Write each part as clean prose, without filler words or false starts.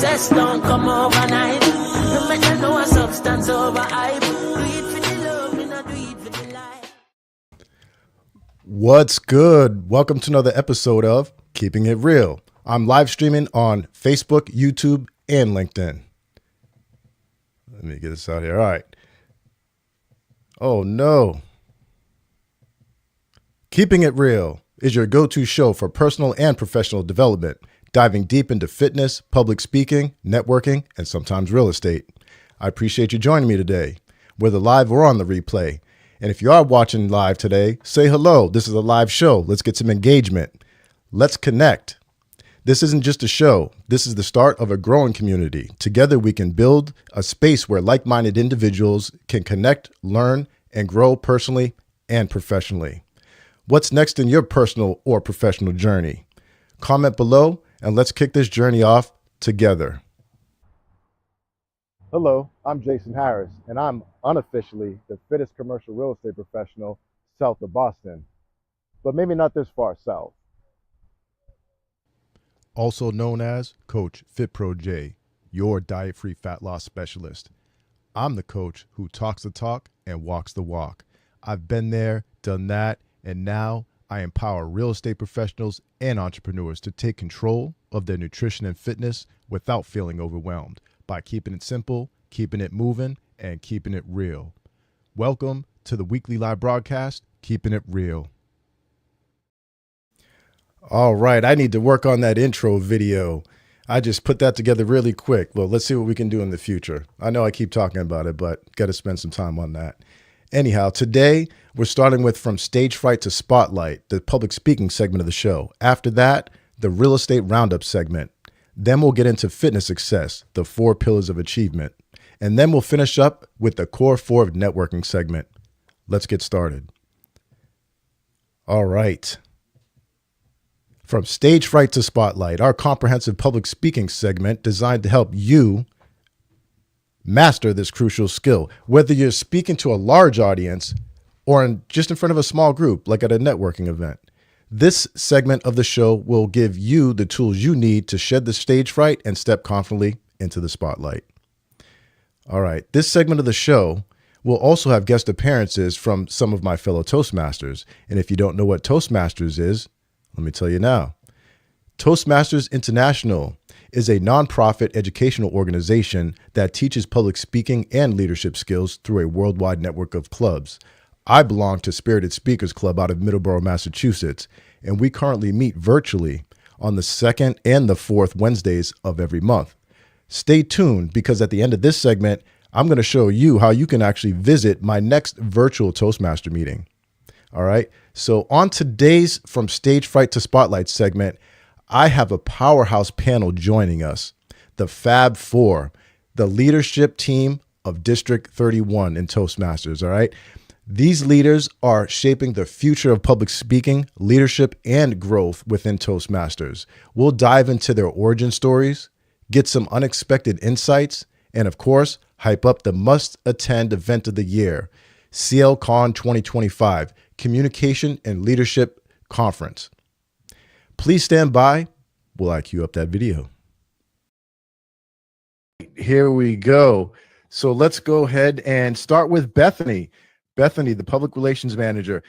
Success don't come overnight. No matter no a substance over hype. Do it for the love, me not do it for the life. What's good? Welcome to another episode of Keeping It Real. I'm live streaming on Facebook, YouTube, and LinkedIn. Let me get this out here. All right. Oh no. Keeping It Real is your go-to show for personal and professional development, diving deep into fitness, public speaking, networking, and sometimes real estate. I appreciate you joining me today, whether live or on the replay. And if you are watching live today, say hello. This is a live show. Let's get some engagement. Let's connect. This isn't just a show. This is the start of a growing community. Together, we can build a space where like-minded individuals can connect, learn, and grow personally and professionally. What's next in your personal or professional journey? Comment below and let's kick this journey off together. Hello, I'm Jason Harris, and I'm unofficially the fittest commercial real estate professional south of Boston, but maybe not this far south. Also known as Coach FitPro J, your diet-free fat loss specialist. I'm the coach who talks the talk and walks the walk. I've been there, done that, and now I empower real estate professionals and entrepreneurs to take control of their nutrition and fitness without feeling overwhelmed by keeping it simple, keeping it moving, and keeping it real. Welcome to the weekly live broadcast, Keeping It Real. All right, I need to work on that intro video. I just put that together really quick. Well, let's see what we can do in the future. I know I keep talking about it, but got to spend some time on that. Anyhow, today we're starting with From Stagefright to Spotlight, the public speaking segment of the show. After that, the Real Estate Roundup segment. Then we'll get into fitness success, the 4 pillars of achievement. And then we'll finish up with the core 4 of networking segment. Let's get started. All right. From Stagefright to Spotlight, our comprehensive public speaking segment designed to help you master this crucial skill, whether you're speaking to a large audience or just in front of a small group, like at a networking event. This segment of the show will give you the tools you need to shed the stage fright and step confidently into the spotlight. All right, this segment of the show will also have guest appearances from some of my fellow Toastmasters. And if you don't know what Toastmasters is, let me tell you now. Toastmasters International is a nonprofit educational organization that teaches public speaking and leadership skills through a worldwide network of clubs. I belong to Spirited Speakers Club out of Middleborough, Massachusetts, and we currently meet virtually on the 2nd and the 4th Wednesdays of every month. Stay tuned, because at the end of this segment, I'm going to show you how you can actually visit my next virtual Toastmaster meeting. All right. So on today's From Stagefright to Spotlight segment, I have a powerhouse panel joining us, the Fab Four, the leadership team of District 31 in Toastmasters. All right. These leaders are shaping the future of public speaking, leadership, and growth within Toastmasters. We'll dive into their origin stories, get some unexpected insights, and of course, hype up the must-attend event of the year, CLCON 2025, Communication and Leadership Conference. Please stand by while I cue up that video. Here we go. So let's go ahead and start with Bethany. Bethany, the public relations manager.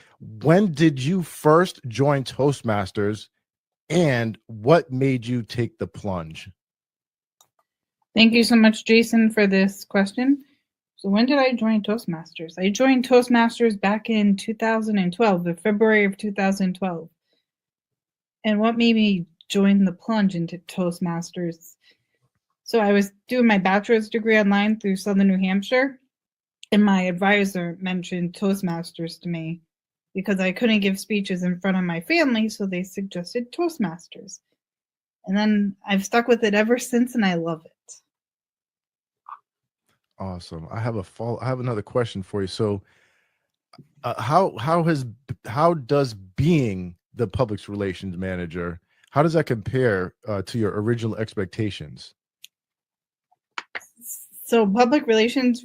When did you first join Toastmasters, and what made you take the plunge? Thank you so much, Jason, for this question. So when did I join Toastmasters? I joined Toastmasters back in 2012, the February of 2012. And what made me join the plunge into Toastmasters? So I was doing my bachelor's degree online through Southern New Hampshire, and my advisor mentioned Toastmasters to me because I couldn't give speeches in front of my family, so they suggested Toastmasters. And then I've stuck with it ever since, and I love it. Awesome. I have another question for you. So, how does being the public relations manager, how does that compare to your original expectations? So public relations,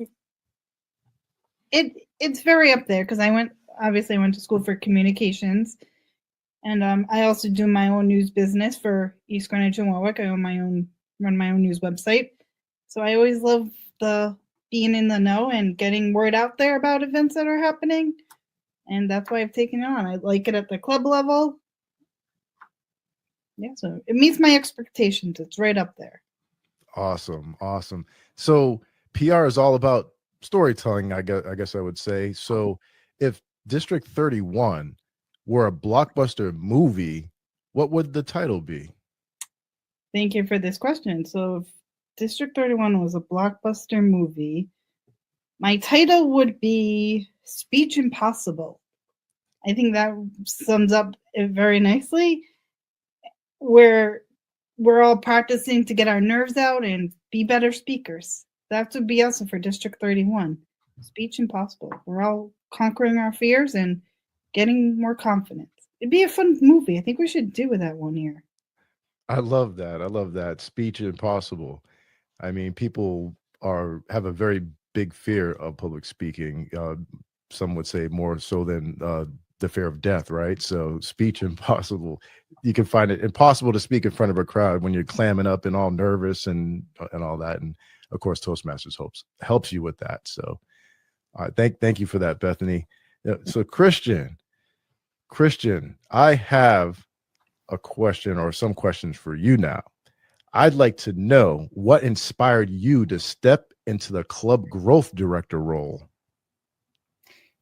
it's very up there because I went to school for communications, and I also do my own news business for East Greenwich and Warwick. I own my own run my own news website. So I always love the being in the know and getting word out there about events that are happening. And that's why I've taken it on. I like it at the club level. Yeah, so it meets my expectations. It's right up there. Awesome. Awesome. So PR is all about storytelling, I guess I would say. So if District 31 were a blockbuster movie, what would the title be? Thank you for this question. So if District 31 was a blockbuster movie, my title would be Speech Impossible. I think that sums up it very nicely. Where we're all practicing to get our nerves out and be better speakers. That would be us for District 31. Speech Impossible. We're all conquering our fears and getting more confidence. It'd be a fun movie. I think we should do that one year. I love that. I love that. Speech Impossible. I mean, people have a very big fear of public speaking. Some would say more so than the fear of death, right? So Speech Impossible. You can find it impossible to speak in front of a crowd when you're clamming up and all nervous and all that. And of course, Toastmasters helps you with that. So thank you for that, Bethany. So Christian, I have a question or some questions for you now. I'd like to know what inspired you to step into the club growth director role.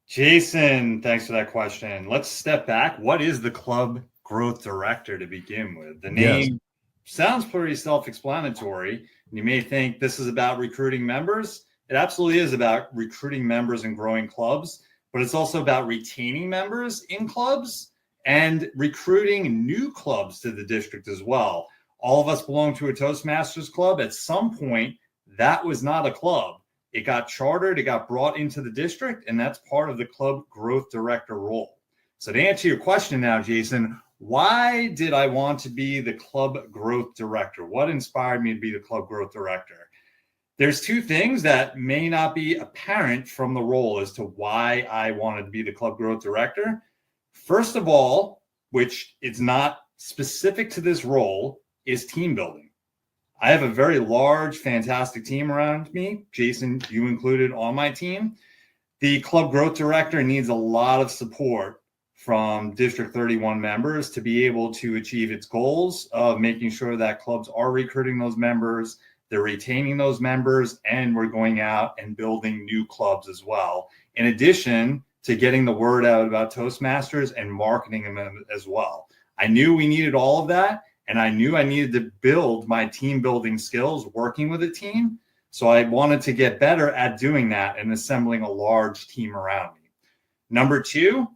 Jason, thanks for that question. Let's step back. What is the club growth director to begin with? The name sounds pretty self-explanatory. You may think this is about recruiting members. It absolutely is about recruiting members and growing clubs, but it's also about retaining members in clubs and recruiting new clubs to the district as well. All of us belong to a Toastmasters club. At some point, that was not a club. It got chartered, it got brought into the district, and that's part of the club growth director role. So to answer your question now, Jason, why did I want to be the club growth director? What inspired me to be the club growth director? There's two things that may not be apparent from the role as to why I wanted to be the club growth director. First of all, which is not specific to this role, is team building. I have a very large, fantastic team around me. Jason, you included on my team. The club growth director needs a lot of support from District 31 members to be able to achieve its goals of making sure that clubs are recruiting those members, they're retaining those members, and we're going out and building new clubs as well. In addition to getting the word out about Toastmasters and marketing them as well. I knew we needed all of that. And I knew I needed to build my team building skills working with a team. So I wanted to get better at doing that and assembling a large team around me. Number two,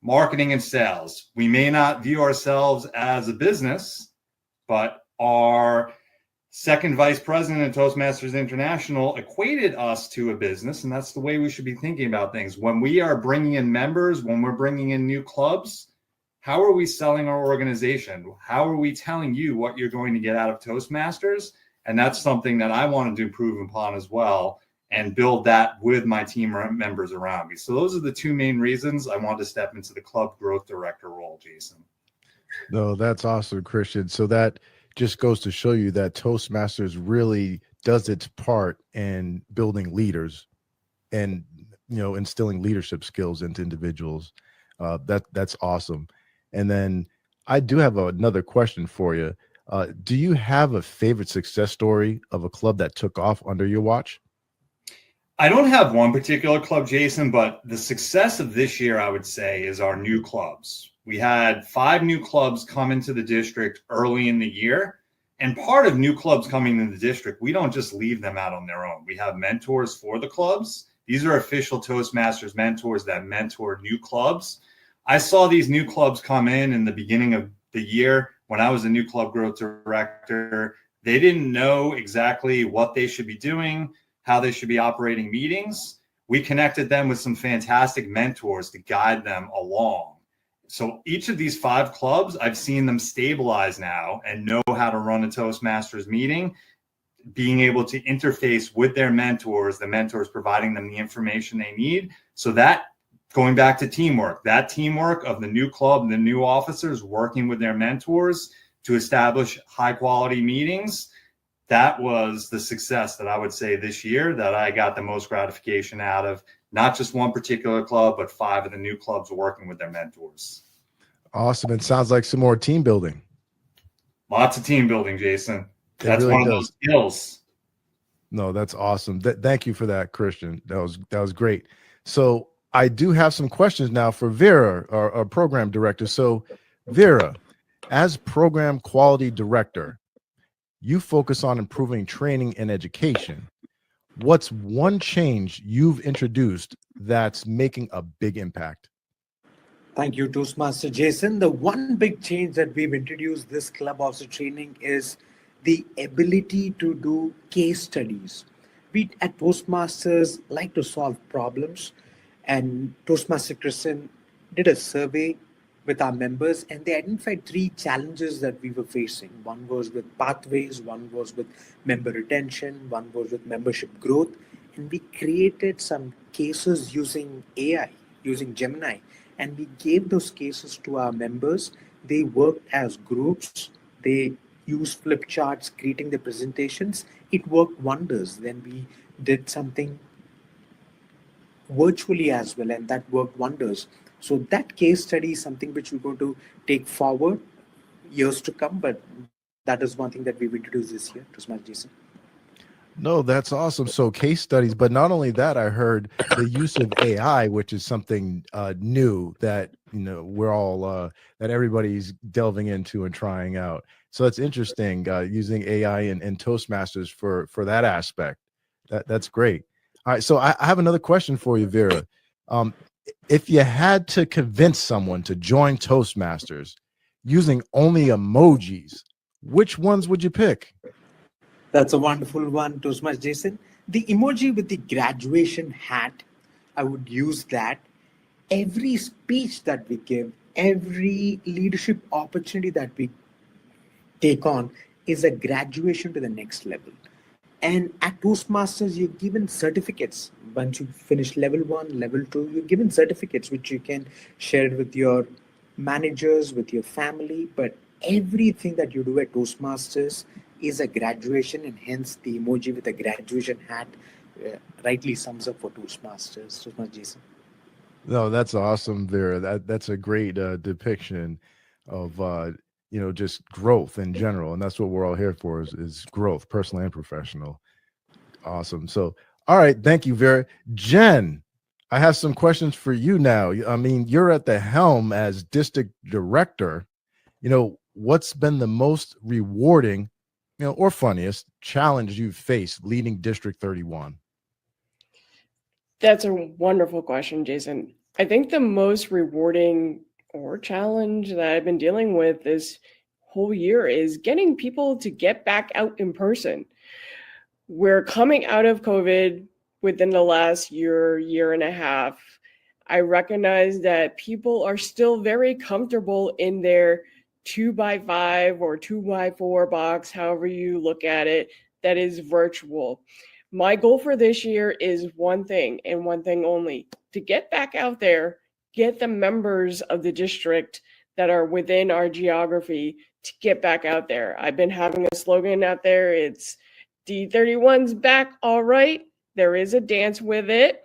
marketing and sales. We may not view ourselves as a business, but our second vice president at Toastmasters International equated us to a business. And that's the way we should be thinking about things. When we are bringing in members, when we're bringing in new clubs, how are we selling our organization? How are we telling you what you're going to get out of Toastmasters? And that's something that I wanted to improve upon as well and build that with my team members around me. So those are the two main reasons I want to step into the club growth director role, Jason. No, that's awesome, Christian. So that just goes to show you that Toastmasters really does its part in building leaders and, instilling leadership skills into individuals. That's awesome. And then I do have another question for you. Do you have a favorite success story of a club that took off under your watch? I don't have one particular club, Jason, but the success of this year, I would say, is our new clubs. We had 5 new clubs come into the district early in the year. And part of new clubs coming into the district, we don't just leave them out on their own. We have mentors for the clubs. These are official Toastmasters mentors that mentor new clubs. I saw these new clubs come in the beginning of the year when I was a new club growth director. They didn't know exactly what they should be doing, how they should be operating meetings. We connected them with some fantastic mentors to guide them along. So each of these 5 clubs, I've seen them stabilize now and know how to run a Toastmasters meeting, being able to interface with their mentors, the mentors providing them the information they need. So that, going back to teamwork, that teamwork of the new club, the new officers working with their mentors to establish high quality meetings, that was the success that I would say this year that I got the most gratification out of, not just one particular club, but 5 of the new clubs working with their mentors. Awesome. It sounds like some more team building. Lots of team building, Jason. That's really one of does. those skills. No, that's awesome. Thank you for that, Christian. That was great. So I do have some questions now for Vera, our program director. So Vera, as program quality director, you focus on improving training and education. What's one change you've introduced that's making a big impact? Thank you, Toastmaster Jason. The one big change that we've introduced this clubhouse training is the ability to do case studies. We at Toastmasters like to solve problems, and Toastmaster Christian did a survey with our members, and they identified 3 challenges that we were facing. One was with pathways, one was with member retention, one was with membership growth, and we created some cases using AI, using Gemini, and we gave those cases to our members. They worked as groups. They used flip charts, creating the presentations. It worked wonders. Then we did something virtually as well, and that worked wonders. So that case study is something which we're going to take forward years to come, but that is one thing that we've introduced this year. Toastmaster Jason. No, that's awesome. So case studies, but not only that, I heard the use of AI, which is something new that we're all that everybody's delving into and trying out. So that's interesting, using AI and Toastmasters for that aspect. That's great. All right, so I have another question for you, Vera. If you had to convince someone to join Toastmasters using only emojis, which ones would you pick? That's a wonderful one, Toastmaster Jason. The emoji with the graduation hat, I would use that. Every speech that we give, every leadership opportunity that we take on is a graduation to the next level. And at Toastmasters, you're given certificates. Once you finish level 1, level 2, you're given certificates which you can share with your managers, with your family. But everything that you do at Toastmasters is a graduation, and hence the emoji with a graduation hat rightly sums up for Toastmasters. Toastmaster Jason. No, that's awesome, Vera. That's a great depiction of just growth in general, and that's what we're all here for is growth, personal and professional. Awesome. So, all right, thank you, Vera. Jen, I have some questions for you now. I mean, you're at the helm as district director. What's been the most rewarding, or funniest challenge you've faced leading District 31? That's a wonderful question, Jason. I think the most rewarding or challenge that I've been dealing with this whole year is getting people to get back out in person. We're coming out of COVID within the last year and a half. I recognize that people are still very comfortable in their 2x5 or 2x4 box, however you look at it, that is virtual. My goal for this year is one thing and one thing only: to get back out there, get the members of the district that are within our geography to get back out there. I've been having a slogan out there. It's D31's back, all right. There is a dance with it.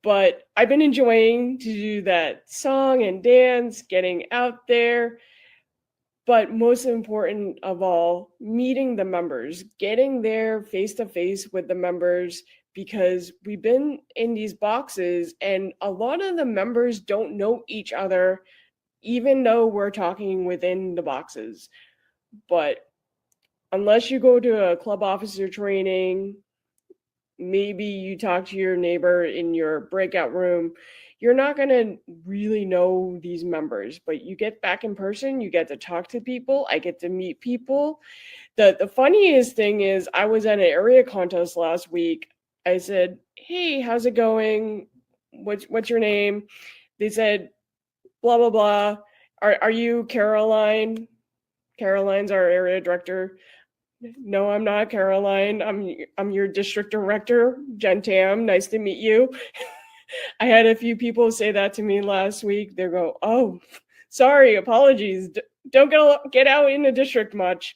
But I've been enjoying to do that song and dance, getting out there. But most important of all, meeting the members, getting there face to face with the members, because we've been in these boxes and a lot of the members don't know each other, even though we're talking within the boxes. But unless you go to a club officer training, maybe you talk to your neighbor in your breakout room, you're not going to really know these members. But you get back in person, you get to talk to people, I get to meet people. The funniest thing is, I was at an area contest last week. I said, hey, how's it going? What's your name? They said, blah, blah, blah. Are you Caroline? Caroline's our area director. No, I'm not Caroline. I'm your district director, Jen Tam. Nice to meet you. I had a few people say that to me last week. They go, oh, sorry, apologies. Don't get out in the district much.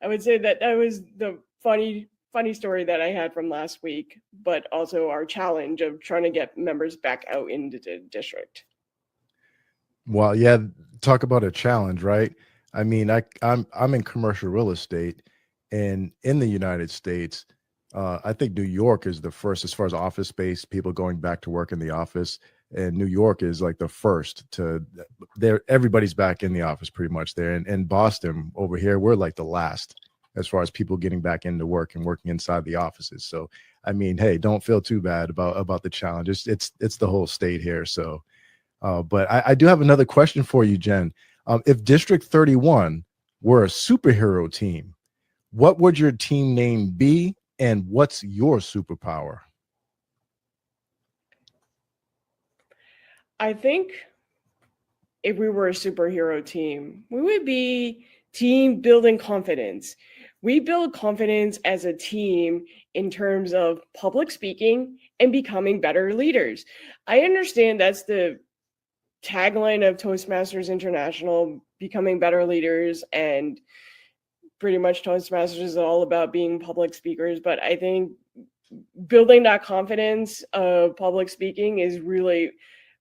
I would say that was the funny story that I had from last week, but also our challenge of trying to get members back out into the district. Well, yeah, talk about a challenge, right? I mean, I'm in commercial real estate, and in the United States, I think New York is the first as far as office space, people going back to work in the office, and New York is like the first to there. Everybody's back in the office pretty much there, and Boston over here, we're like the last as far as people getting back into work and working inside the offices. So, I mean, hey, don't feel too bad about the challenge. It's the whole state here. So, but I do have another question for you, Jen. If District 31 were a superhero team, what would your team name be, and what's your superpower? I think if we were a superhero team, we would be team building confidence. We build confidence as a team in terms of public speaking and becoming better leaders. I understand that's the tagline of Toastmasters International, becoming better leaders, and pretty much Toastmasters is all about being public speakers. But I think building that confidence of public speaking is really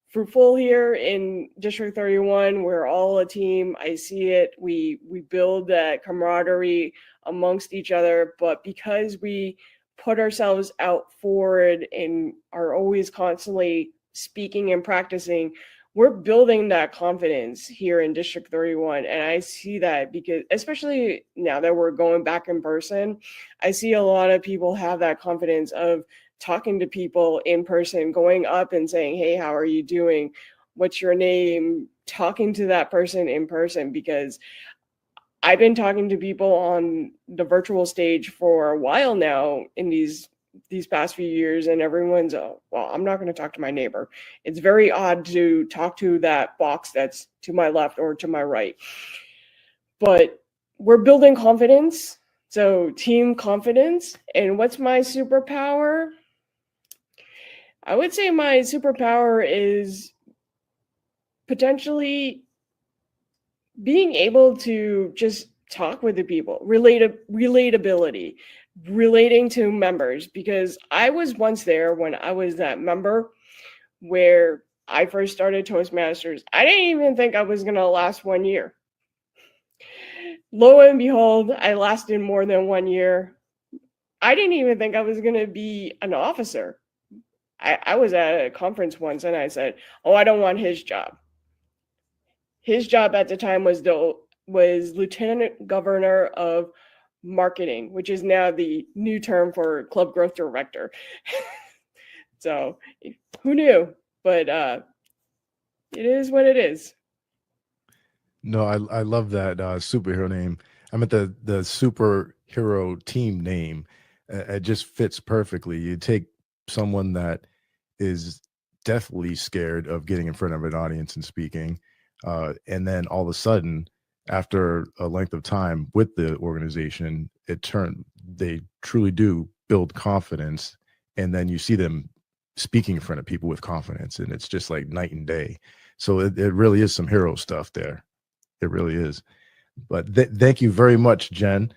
fruitful here in District 31. We're all a team. I see it. We build that camaraderie amongst each other, but because we put ourselves out forward and are always constantly speaking and practicing, we're building that confidence here in District 31. And I see that because, especially now that we're going back in person, I see a lot of people have that confidence of talking to people in person, going up and saying, hey, how are you doing? What's your name? Talking to that person in person, because I've been talking to people on the virtual stage for a while now in these past few years, and everyone's, well, I'm not going to talk to my neighbor. It's very odd to talk to that box that's to my left or to my right. But we're building confidence. So team confidence. And what's my superpower? I would say my superpower is potentially being able to just talk with the people, relatability, relating to members, because I was once there when I was that member where I first started Toastmasters. I didn't even think I was going to last 1 year. Lo and behold, I lasted more than 1 year. I didn't even think I was going to be an officer. I was at a conference once and I said, oh, I don't want his job. His job at the time was Lieutenant Governor of Marketing, which is now the new term for Club Growth Director. So who knew? But it is what it is. No, I love that superhero name. I meant the superhero team name. It just fits perfectly. You take someone that is deathly scared of getting in front of an audience and speaking, and then all of a sudden, after a length of time with the organization, they truly do build confidence, and then you see them speaking in front of people with confidence, and it's just like night and day. So it really is some hero stuff there. It really is. But thank you very much, Jen.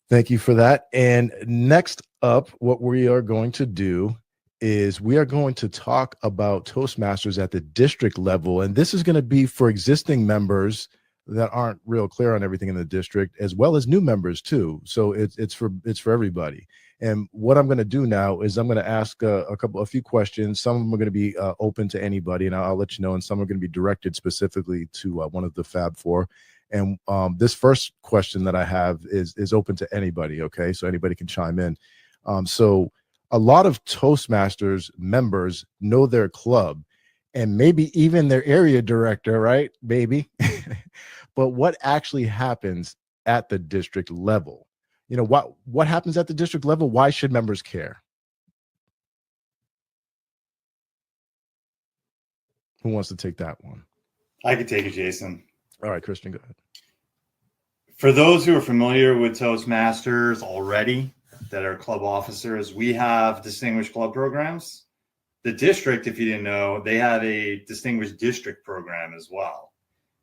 Thank you for that. And next up, what we are going to do is we are going to talk about Toastmasters at the district level. And this is going to be for existing members that aren't real clear on everything in the district, as well as new members too. So it's for everybody. And what I'm going to do now is I'm going to ask a few questions. Some of them are going to be open to anybody, and I'll let you know. And some are going to be directed specifically to one of the Fab Four. And this first question that I have is open to anybody. Okay, so anybody can chime in. So a lot of Toastmasters members know their club and maybe even their area director, right? Maybe. But what actually happens at the district level? You know, what happens at the district level? Why should members care? Who wants to take that one? I could take it, Jason. All right, Christian, go ahead. For those who are familiar with Toastmasters already, that are club officers, we have distinguished club programs. The district, if you didn't know, they have a distinguished district program as well.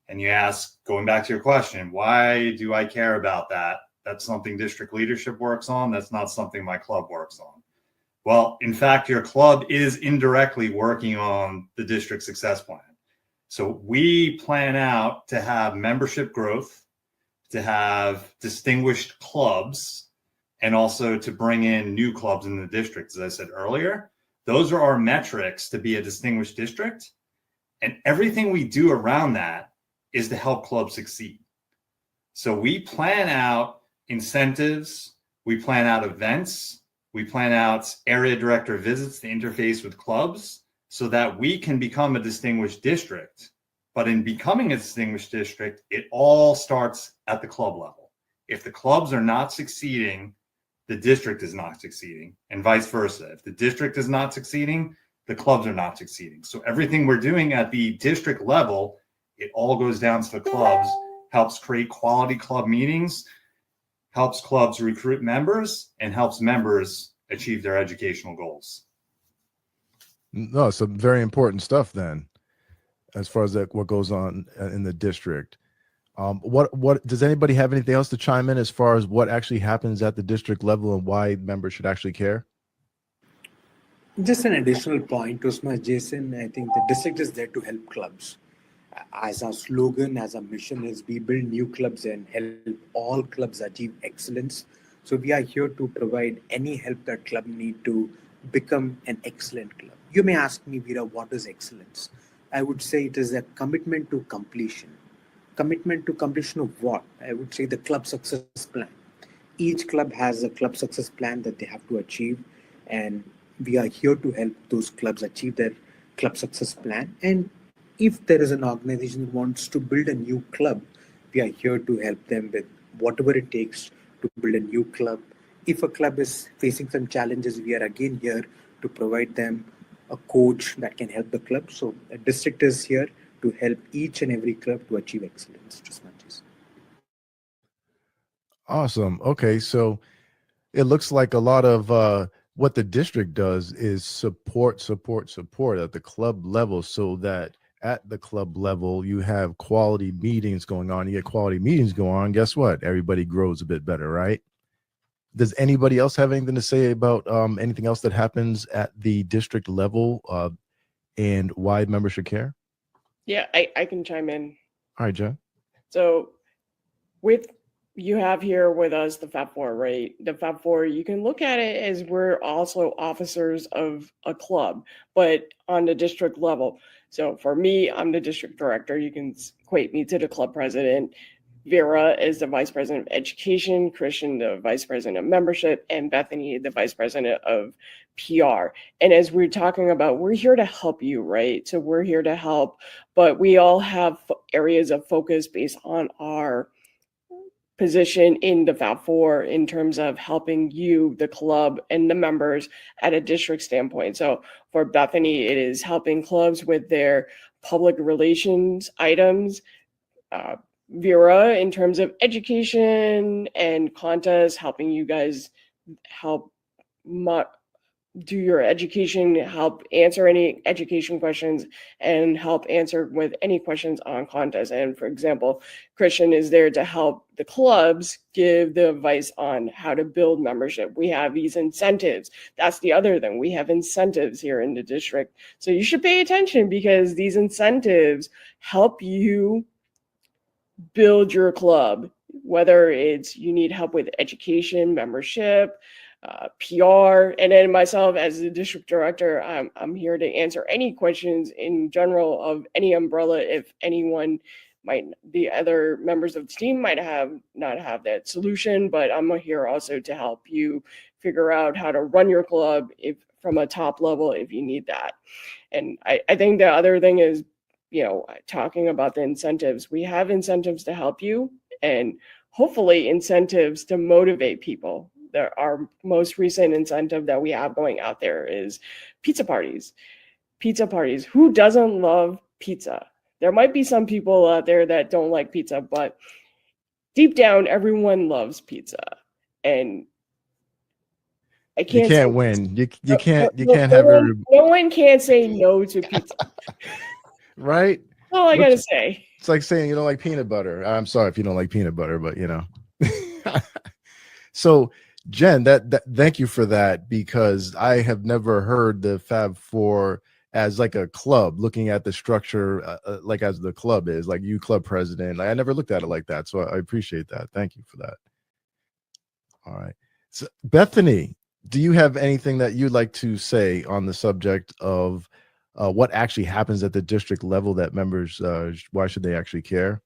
And you ask, going back to your question, why do I care about that? That's something district leadership works on. That's not something my club works on. Well, in fact, your club is indirectly working on the district success plan. So we plan out to have membership growth, to have distinguished clubs, and also to bring in new clubs in the district. As I said earlier, those are our metrics to be a distinguished district. And everything we do around that is to help clubs succeed. So we plan out incentives, we plan out events, we plan out area director visits to interface with clubs so that we can become a distinguished district. But in becoming a distinguished district, it all starts at the club level. If the clubs are not succeeding, the district is not succeeding, and vice versa. If the district is not succeeding, the clubs are not succeeding. So everything we're doing at the district level, it all goes down to the clubs, helps create quality club meetings, helps clubs recruit members, and helps members achieve their educational goals. No, some very important stuff then, as far as what goes on in the district. What does anybody have anything else to chime in as far as what actually happens at the district level and why members should actually care? Just an additional point, Toastmaster Jason. I think the district is there to help clubs. As our slogan, as our mission is, we build new clubs and help all clubs achieve excellence. So we are here to provide any help that club need to become an excellent club. You may ask me, Veera, what is excellence? I would say it is a commitment to completion. Commitment to completion of what? I would say the club success plan. Each club has a club success plan that they have to achieve, and we are here to help those clubs achieve their club success plan. And if there is an organization that wants to build a new club, we are here to help them with whatever it takes to build a new club. If a club is facing some challenges, we are again here to provide them a coach that can help the club. So the district is here to help each and every club to achieve excellence. Awesome. Okay, so it looks like a lot of what the district does is support at the club level, so that at the club level you have quality meetings going on. You get quality meetings going on. Guess what? Everybody grows a bit better, right? Does anybody else have anything to say about anything else that happens at the district level and why members should care? Yeah, I can chime in. All right, Jen. So you have here with us the Fab Four, right? The Fab Four, you can look at it as we're also officers of a club, but on the district level. So for me, I'm the district director. You can equate me to the club president. Vera is the vice president of education, Christian, the vice president of membership, and Bethany, the vice president of PR. And as we're talking about, we're here to help you, right? So we're here to help, but we all have areas of focus based on our position in the Fab Four in terms of helping you, the club, and the members at a district standpoint. So for Bethany, it is helping clubs with their public relations items. Vera, in terms of education and contests, helping you guys help do your education, help answer any education questions, and help answer with any questions on contests. And for example, Christian is there to help the clubs give the advice on how to build membership. We have these incentives. That's the other thing. We have incentives here in the district. So you should pay attention, because these incentives help you build your club, whether it's you need help with education, membership, PR, and then myself as the district director, I'm here to answer any questions in general of any umbrella. If anyone the other members of the team might not have that solution, but I'm here also to help you figure out how to run your club from a top level if you need that. And I think the other thing is, talking about the incentives. We have incentives to help you, and hopefully incentives to motivate people. Our most recent incentive that we have going out there is pizza parties. Pizza parties. Who doesn't love pizza? There might be some people out there that don't like pizza, but deep down, everyone loves pizza. And you can't win. You can't have every. No one can say no to pizza. Right? That's all I gotta say. It's like saying you don't like peanut butter. I'm sorry if you don't like peanut butter, but So, Jen, that thank you for that, because I have never heard the Fab Four as like a club, looking at the structure like as the club is, like you club president. Like, I never looked at it like that, so I appreciate that. Thank you for that. All right, so Bethany, do you have anything that you'd like to say on the subject of what actually happens at the district level that members, why should they actually care?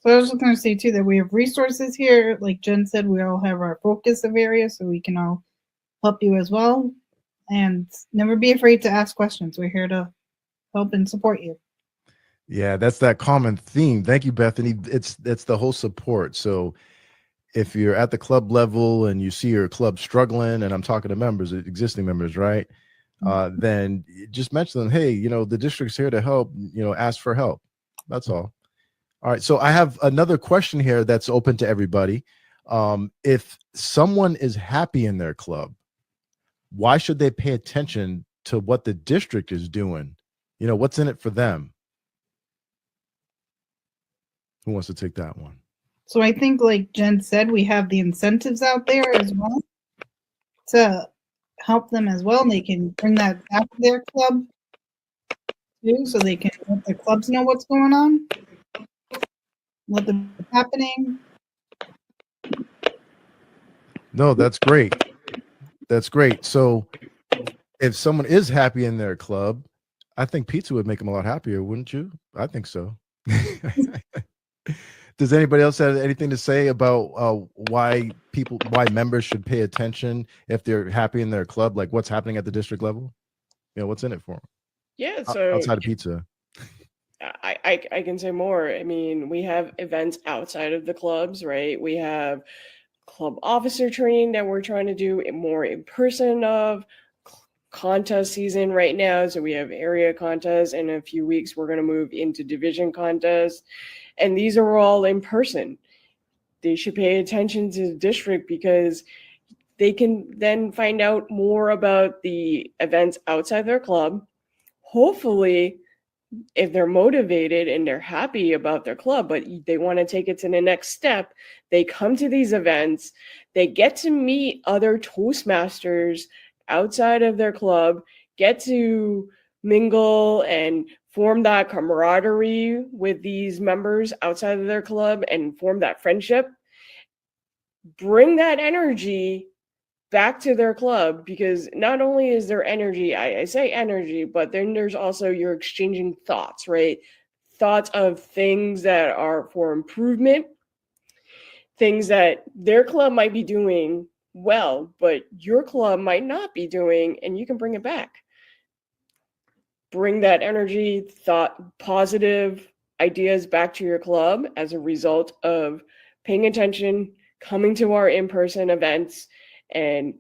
So I was just going to say too that we have resources here. Like Jen said, we all have our focus of areas, so we can all help you as well. And never be afraid to ask questions. We're here to help and support you. Yeah, that's that common theme. Thank you, Bethany. It's the whole support. So if you're at the club level and you see your club struggling, and I'm talking to members, existing members, right? Then just mention them, hey, the district's here to help, ask for help. That's all. All right. So I have another question here that's open to everybody. If someone is happy in their club, why should they pay attention to what the district is doing? What's in it for them? Who wants to take that one? So I think, like Jen said, we have the incentives out there as well to help them as well. And they can bring that back to their club too, so they can let their clubs know what's going on, what's happening. No, that's great. That's great. So if someone is happy in their club, I think pizza would make them a lot happier, wouldn't you? I think so. Does anybody else have anything to say about why members should pay attention if they're happy in their club? Like what's happening at the district level? What's in it for them? Yeah, so outside of pizza. I can say more. I mean, we have events outside of the clubs, right? We have club officer training that we're trying to do more in person of contest season right now. So we have area contests. In a few weeks, we're going to move into division contests. And these are all in person. They should pay attention to the district because they can then find out more about the events outside their club. Hopefully, if they're motivated and they're happy about their club, but they want to take it to the next step, they come to these events, they get to meet other Toastmasters outside of their club, get to mingle and form that camaraderie with these members outside of their club and form that friendship. Bring that energy back to their club, because not only is there energy, I say energy, but then there's also you're exchanging thoughts, right? Thoughts of things that are for improvement, things that their club might be doing well, but your club might not be doing, and you can bring it back. Bring that energy, thought, positive ideas back to your club as a result of paying attention, coming to our in-person events, and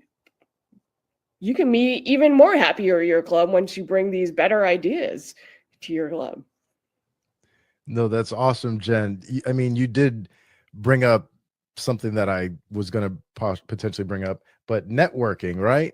you can be even more happier at your club once you bring these better ideas to your club. No, that's awesome, Jen. I mean, you did bring up something that I was going to potentially bring up, but networking, right?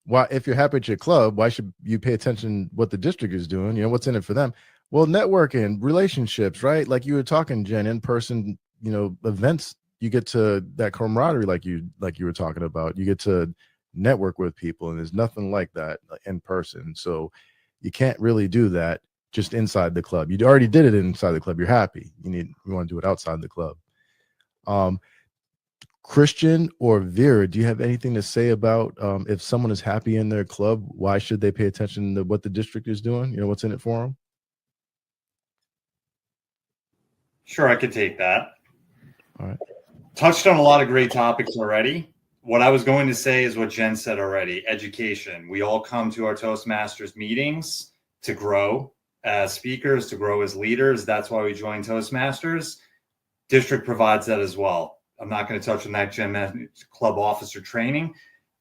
Why, if you're happy at your club, why should you pay attention what the district is doing? What's in it for them? Well, networking, relationships, right? Like you were talking, Jen, in person, events, you get to that camaraderie, like you were talking about. You get to network with people, and there's nothing like that in person. So you can't really do that just inside the club. You already did it inside the club. You're happy. You want to do it outside the club. Christian or Vera, do you have anything to say about if someone is happy in their club, why should they pay attention to what the district is doing? What's in it for them? Sure, I could take that. All right. Touched on a lot of great topics already. What I was going to say is what Jen said already, education. We all come to our Toastmasters meetings to grow as speakers, to grow as leaders. That's why we join Toastmasters. District provides that as well. I'm not going to touch on that, Jen, club officer training.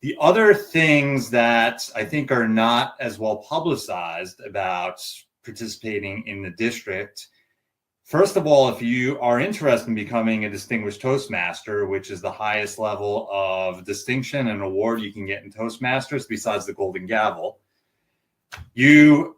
The other things that I think are not as well publicized about participating in the district. First of all, if you are interested in becoming a distinguished Toastmaster, which is the highest level of distinction and award you can get in Toastmasters besides the Golden Gavel, you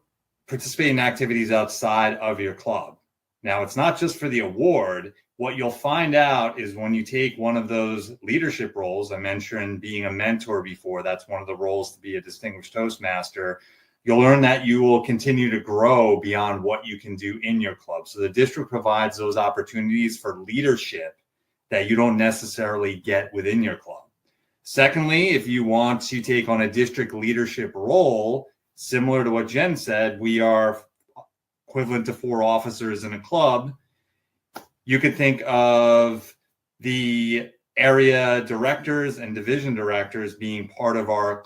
participate in activities outside of your club. Now, it's not just for the award. what you'll find out is when you take one of those leadership roles, I mentioned being a mentor before, that's one of the roles to be a distinguished Toastmaster, you'll learn that you will continue to grow beyond what you can do in your club. So the district provides those opportunities for leadership that you don't necessarily get within your club. Secondly, if you want to take on a district leadership role, similar to what Jen said, we are equivalent to 4 officers in a club. You could think of the area directors and division directors being part of our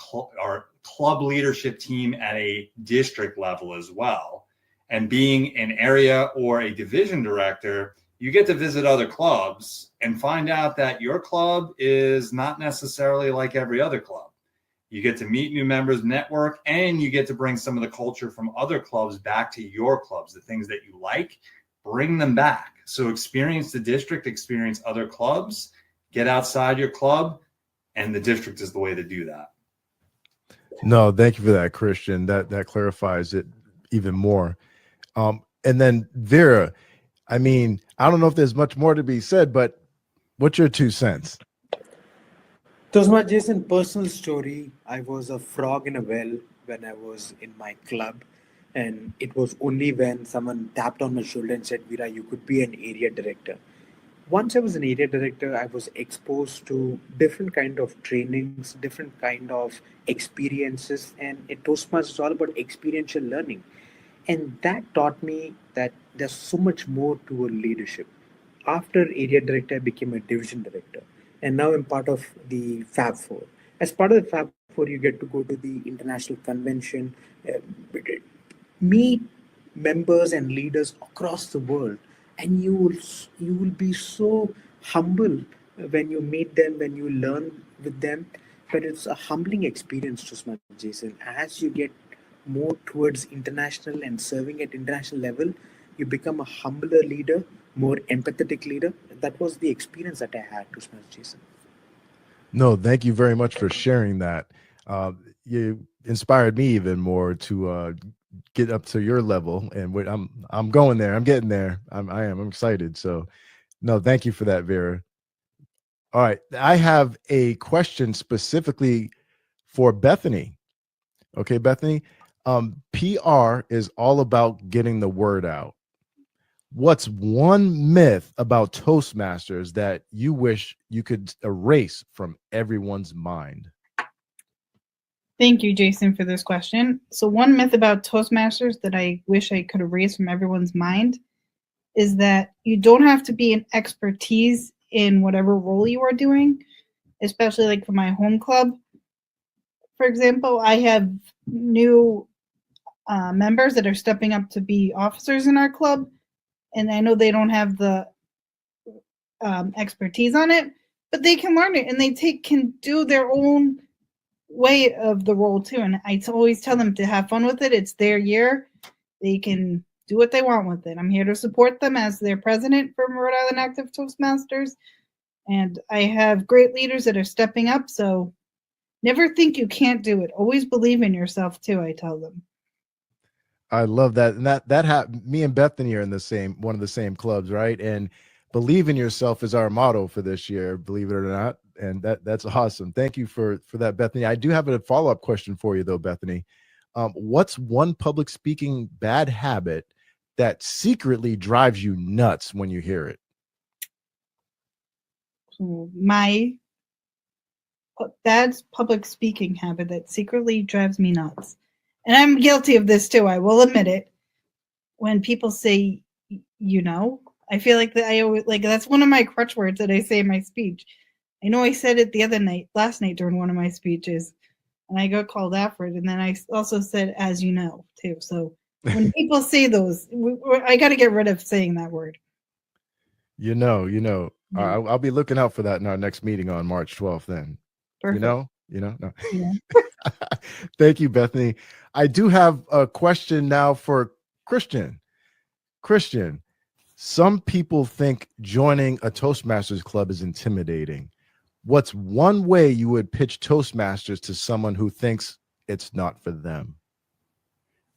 club leadership team at a district level as well. And being an area or a division director, you get to visit other clubs and find out that your club is not necessarily like every other club. You get to meet new members, network, and you get to bring some of the culture from other clubs back to your clubs. The things that you like, bring them back. So experience the district, experience other clubs, get outside your club, and the district is the way to do that. No, thank you for that, Christian. That clarifies it even more. And then Vera, I mean, I don't know if there's much more to be said, but what's your 2 cents? Toastmaster Jason, personal story. I was a frog in a well when I was in my club. And it was only when someone tapped on my shoulder and said, Veera, you could be an area director. Once I was an area director, I was exposed to different kind of trainings, different kind of experiences. And at Toastmasters, it's all about experiential learning. And that taught me that there's so much more to a leadership. After area director, I became a division director. And now I'm part of the Fab Four. As part of the Fab Four, you get to go to the international convention, meet members and leaders across the world, and you will be so humble when you meet them, when you learn with them. But it's a humbling experience, Toastmaster Jason. As you get more towards international and serving at international level, you become a humbler leader, more empathetic leader. That was the experience that I had, Toastmaster Jason. No, thank you very much for sharing that. You inspired me even more to get up to your level, and I'm going there. I'm getting there. I'm excited. So, no, thank you for that, Vera. All right, I have a question specifically for Bethany. Okay, Bethany, PR is all about getting the word out. What's one myth about Toastmasters that you wish you could erase from everyone's mind? Thank you, Jason, for this question. So one myth about Toastmasters that I wish I could erase from everyone's mind is that you don't have to be an expertise in whatever role you are doing, especially like for my home club. For example, I have new members that are stepping up to be officers in our club, and I know they don't have the expertise on it, but they can learn it, and they can do their own way of the role too. And I always tell them to have fun with it. It's their year. They can do what they want with it. I'm here to support them as their president for Rhode Island Active Toastmasters. And I have great leaders that are stepping up. So never think you can't do it. Always believe in yourself too, I tell them. I love that. And that me and Bethany are in one of the same clubs, right? And believe in yourself is our motto for this year, believe it or not. And that's awesome. Thank you for that, Bethany. I do have a follow-up question for you though, Bethany. What's one public speaking bad habit that secretly drives you nuts when you hear it? My bad public speaking habit that secretly drives me nuts. And I'm guilty of this too, I will admit it. When people say, you know, I feel like that I always that's one of my crutch words that I say in my speech. I know I said it last night during one of my speeches, and I got called out for it. And then I also said, as you know, too. So when people say those, I got to get rid of saying that word. You know. Yeah. I'll be looking out for that in our next meeting on March 12th then. Perfect. No. Yeah. Thank you, Bethany. I do have a question now for Christian. Christian, some people think joining a Toastmasters club is intimidating. What's one way you would pitch Toastmasters to someone who thinks it's not for them?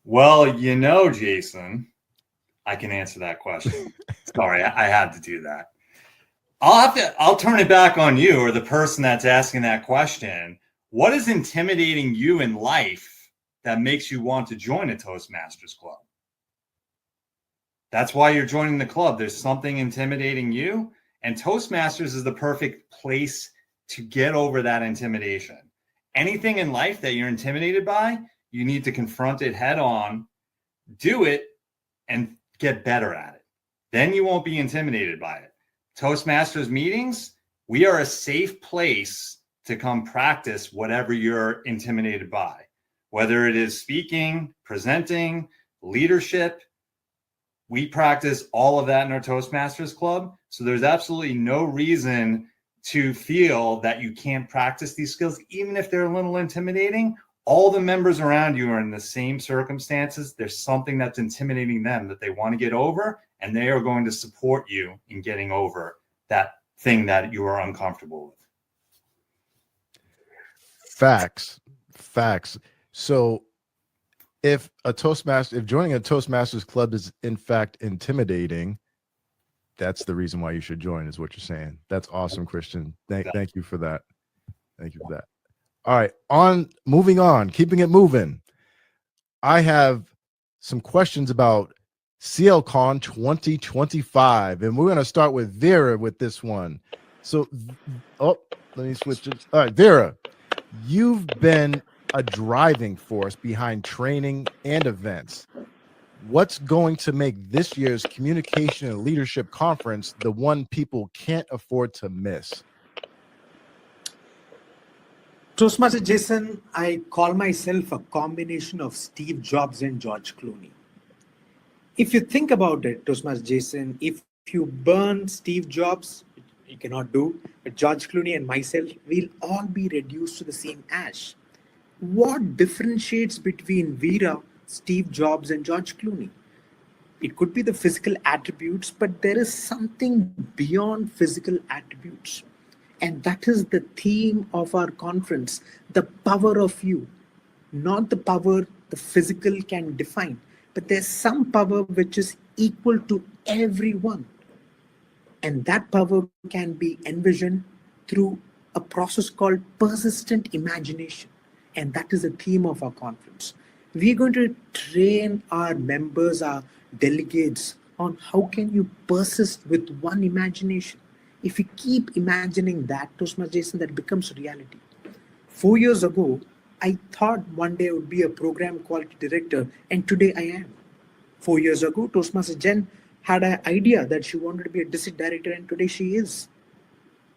Well, Jason, I can answer that question. Sorry, I had to do that. I'll turn it back on you, or the person that's asking that question. What is intimidating you in life that makes you want to join a Toastmasters club? That's why you're joining the club. There's something intimidating you, and Toastmasters is the perfect place to get over that intimidation. Anything in life that you're intimidated by, you need to confront it head on, do it, and get better at it. Then you won't be intimidated by it. Toastmasters meetings, we are a safe place to come practice whatever you're intimidated by, whether it is speaking, presenting, leadership. We practice all of that in our Toastmasters club. So there's absolutely no reason to feel that you can't practice these skills, even if they're a little intimidating. All the members around you are in the same circumstances. There's something that's intimidating them that they want to get over, and they are going to support you in getting over that thing that you are uncomfortable with. Facts. So if joining a Toastmasters club is in fact intimidating, that's the reason why you should join, is what you're saying. That's awesome, Christian. Thank you for that. Thank you for that. All right, moving on, keeping it moving. I have some questions about CLCON 2025, and we're going to start with Vera with this one. So, let me switch it. All right, Vera, you've been a driving force behind training and events. What's going to make this year's Communication and Leadership Conference the one people can't afford to miss? Toastmaster Jason, I call myself a combination of Steve Jobs and George Clooney. If you think about it, Toastmaster Jason, if you burn Steve Jobs, you cannot do, but George Clooney and myself, we'll all be reduced to the same ash. What differentiates between Vera, Steve Jobs, and George Clooney? It could be the physical attributes, but there is something beyond physical attributes. And that is the theme of our conference, the power of you. Not the power the physical can define, but there's some power which is equal to everyone. And that power can be envisioned through a process called persistent imagination. And that is the theme of our conference. We're going to train our members, our delegates, on how can you persist with one imagination. If we keep imagining that, Toastmaster Jason, that becomes reality. 4 years ago, I thought one day I would be a program quality director, and today I am. 4 years ago, Toastmaster Jen had an idea that she wanted to be a district director, and today she is.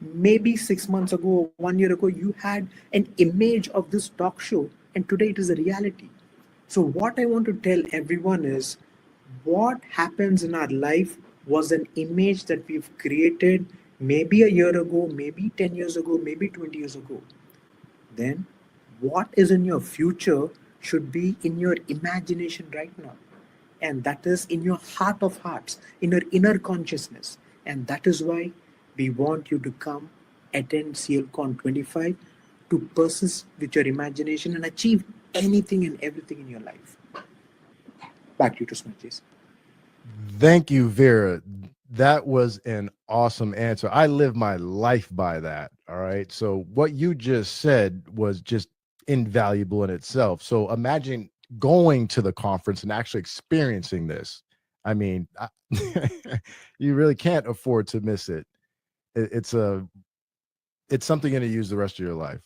Maybe 6 months ago, 1 year ago, you had an image of this talk show, and today it is a reality. So what I want to tell everyone is, what happens in our life was an image that we've created maybe a year ago, maybe 10 years ago, maybe 20 years ago. Then what is in your future should be in your imagination right now. And that is in your heart of hearts, in your inner consciousness. And that is why we want you to come attend CLCON 25 to persist with your imagination and achieve anything and everything in your life. Back to you, Toastmasters. Thank you, Vera. That was an awesome answer. I live my life by that. All right. So what you just said was just invaluable in itself. So imagine going to the conference and actually experiencing this. I mean, you really can't afford to miss it. It's something you're going to use the rest of your life.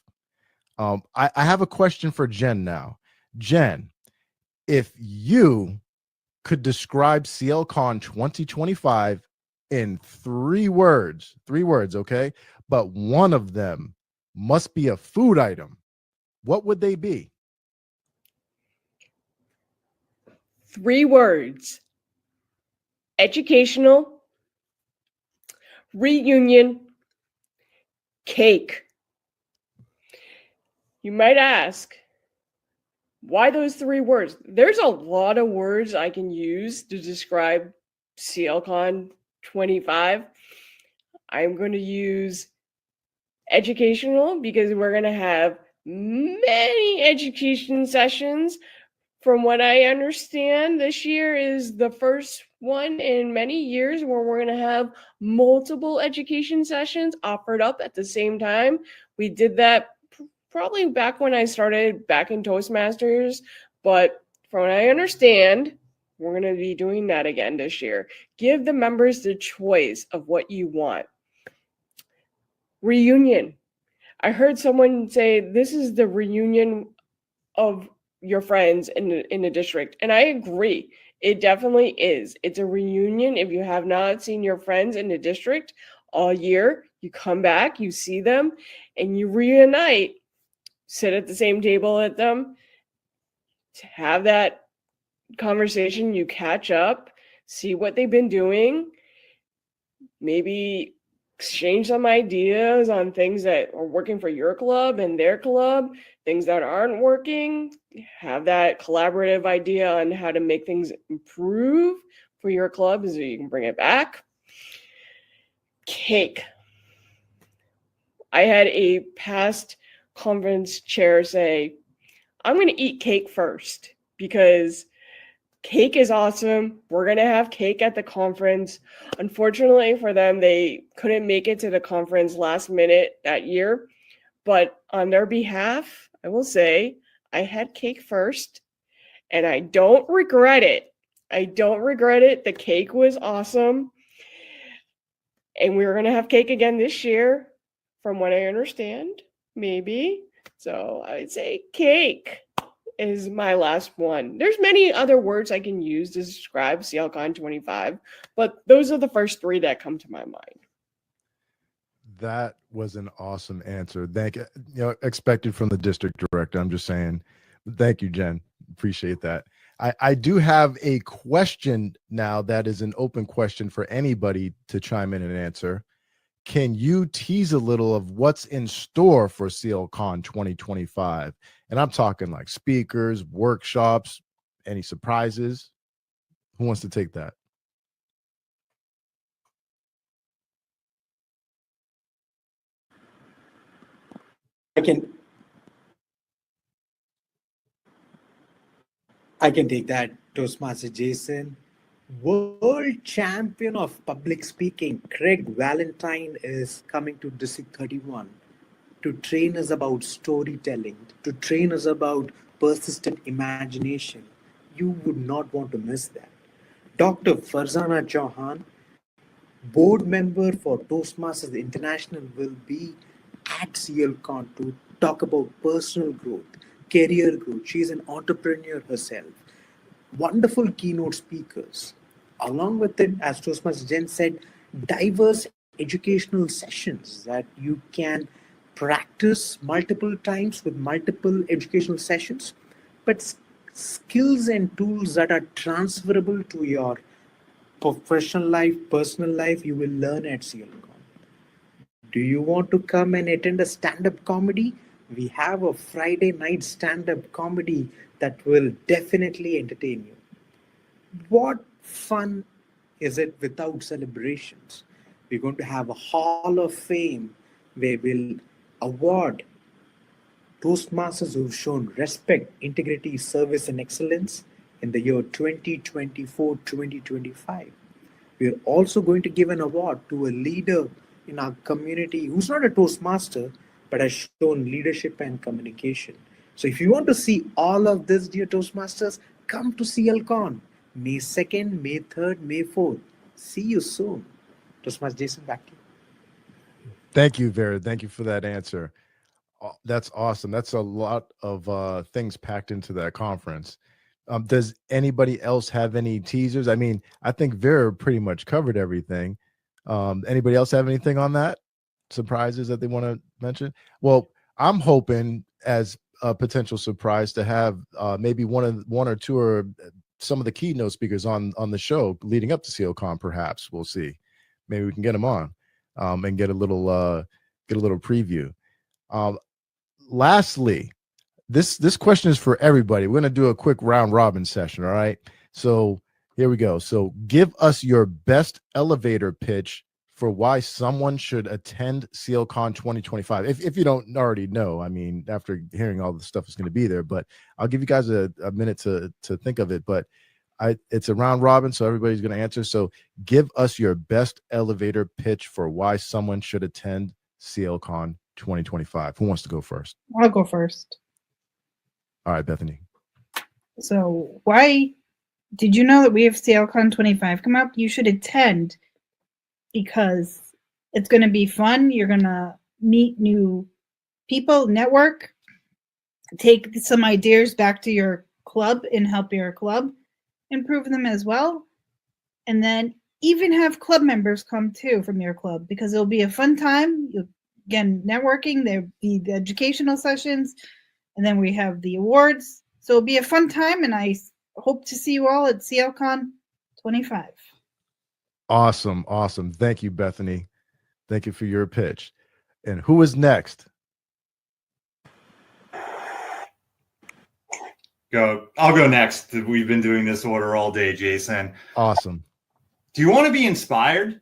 I have a question for Jen now. Jen, if you could describe CLCON 2025 in 3 words, okay? But one of them must be a food item. What would they be? 3 words: educational, reunion, cake. You might ask, why those 3 words? There's a lot of words I can use to describe CLCON 25. I'm going to use educational because we're going to have many education sessions From what I understand, this year is the first one in many years where we're going to have multiple education sessions offered up at the same time. We did that probably back when I started back in Toastmasters, but from what I understand, we're going to be doing that again this year. Give the members the choice of what you want. Reunion. I heard someone say this is the reunion of your friends in the district, and I agree. It definitely is. It's a reunion. If you have not seen your friends in the district all year, you come back, you see them, and you reunite, sit at the same table at them, to have that conversation, you catch up, see what they've been doing, maybe exchange some ideas on things that are working for your club and their club, things that aren't working, have that collaborative idea on how to make things improve for your club so you can bring it back. Cake. I had a past conference chair say, I'm going to eat cake first because cake is awesome. We're going to have cake at the conference. Unfortunately for them, they couldn't make it to the conference last minute that year. But on their behalf, I will say I had cake first, and I don't regret it. I don't regret it. The cake was awesome. And we're going to have cake again this year, from what I understand, maybe. So I would say cake is my last one. There's many other words I can use to describe CLCON 25, but those are the first three that come to my mind. That was an awesome answer. Thank you. Expected from the district director. I'm just saying, thank you, Jen. Appreciate that. I do have a question now that is an open question for anybody to chime in and answer. Can you tease a little of what's in store for CLCON 2025? And I'm talking like speakers, workshops, any surprises? Who wants to take that? I can take that, Toastmaster Jason. World champion of public speaking, Craig Valentine, is coming to District 31 to train us about storytelling, to train us about persistent imagination. You would not want to miss that. Dr. Farzana Chauhan, board member for Toastmasters International, will be at CLCON to talk about personal growth, career growth. She's an entrepreneur herself. Wonderful keynote speakers. Along with it, as Toastmaster Jen said, diverse educational sessions that you can practice multiple times with multiple educational sessions, but skills and tools that are transferable to your professional life, personal life, you will learn at CLCON. Do you want to come and attend a stand-up comedy? We have a Friday night stand-up comedy that will definitely entertain you. What fun is it without celebrations? We're going to have a Hall of Fame where we'll award Toastmasters who've shown respect, integrity, service, and excellence in the year 2024-2025. We're also going to give an award to a leader in our community who's not a Toastmaster, but has shown leadership and communication. So if you want to see all of this, dear Toastmasters, come to CLCON, May 2nd, May 3rd, May 4th. See you soon. Toastmaster Jason, back to you. Thank you, Vera. Thank you for that answer. That's awesome. That's a lot of things packed into that conference. Does anybody else have any teasers? I mean, I think Vera pretty much covered everything. Anybody else have anything on that? Surprises that they want to mention? Well, I'm hoping as a potential surprise to have maybe one or two or some of the keynote speakers on the show leading up to CLCON. Perhaps we'll see. Maybe we can get them on and get a little preview. Lastly, this question is for everybody. We're going to do a quick round robin session. All right. So here we go. So give us your best elevator pitch for why someone should attend CLCON 2025. If you don't already know, I mean, after hearing all the stuff is going to be there, but I'll give you guys a minute to think of it. But it's a round robin, so everybody's going to answer. So give us your best elevator pitch for why someone should attend CLCON 2025. Who wants to go first? I'll go first. All right, Bethany. So why did you know that we have CLCON 25 come up? You should attend because it's going to be fun. You're going to meet new people, network, take some ideas back to your club and help your club improve them as well. And then even have club members come too from your club because it'll be a fun time. Again, networking, there'll be the educational sessions, and then we have the awards. So it'll be a fun time, and I hope to see you all at CLCON 25. Awesome. Awesome. Thank you, Bethany. Thank you for your pitch. And who is next? I'll go next. We've been doing this order all day, Jason. Awesome. Do you want to be inspired?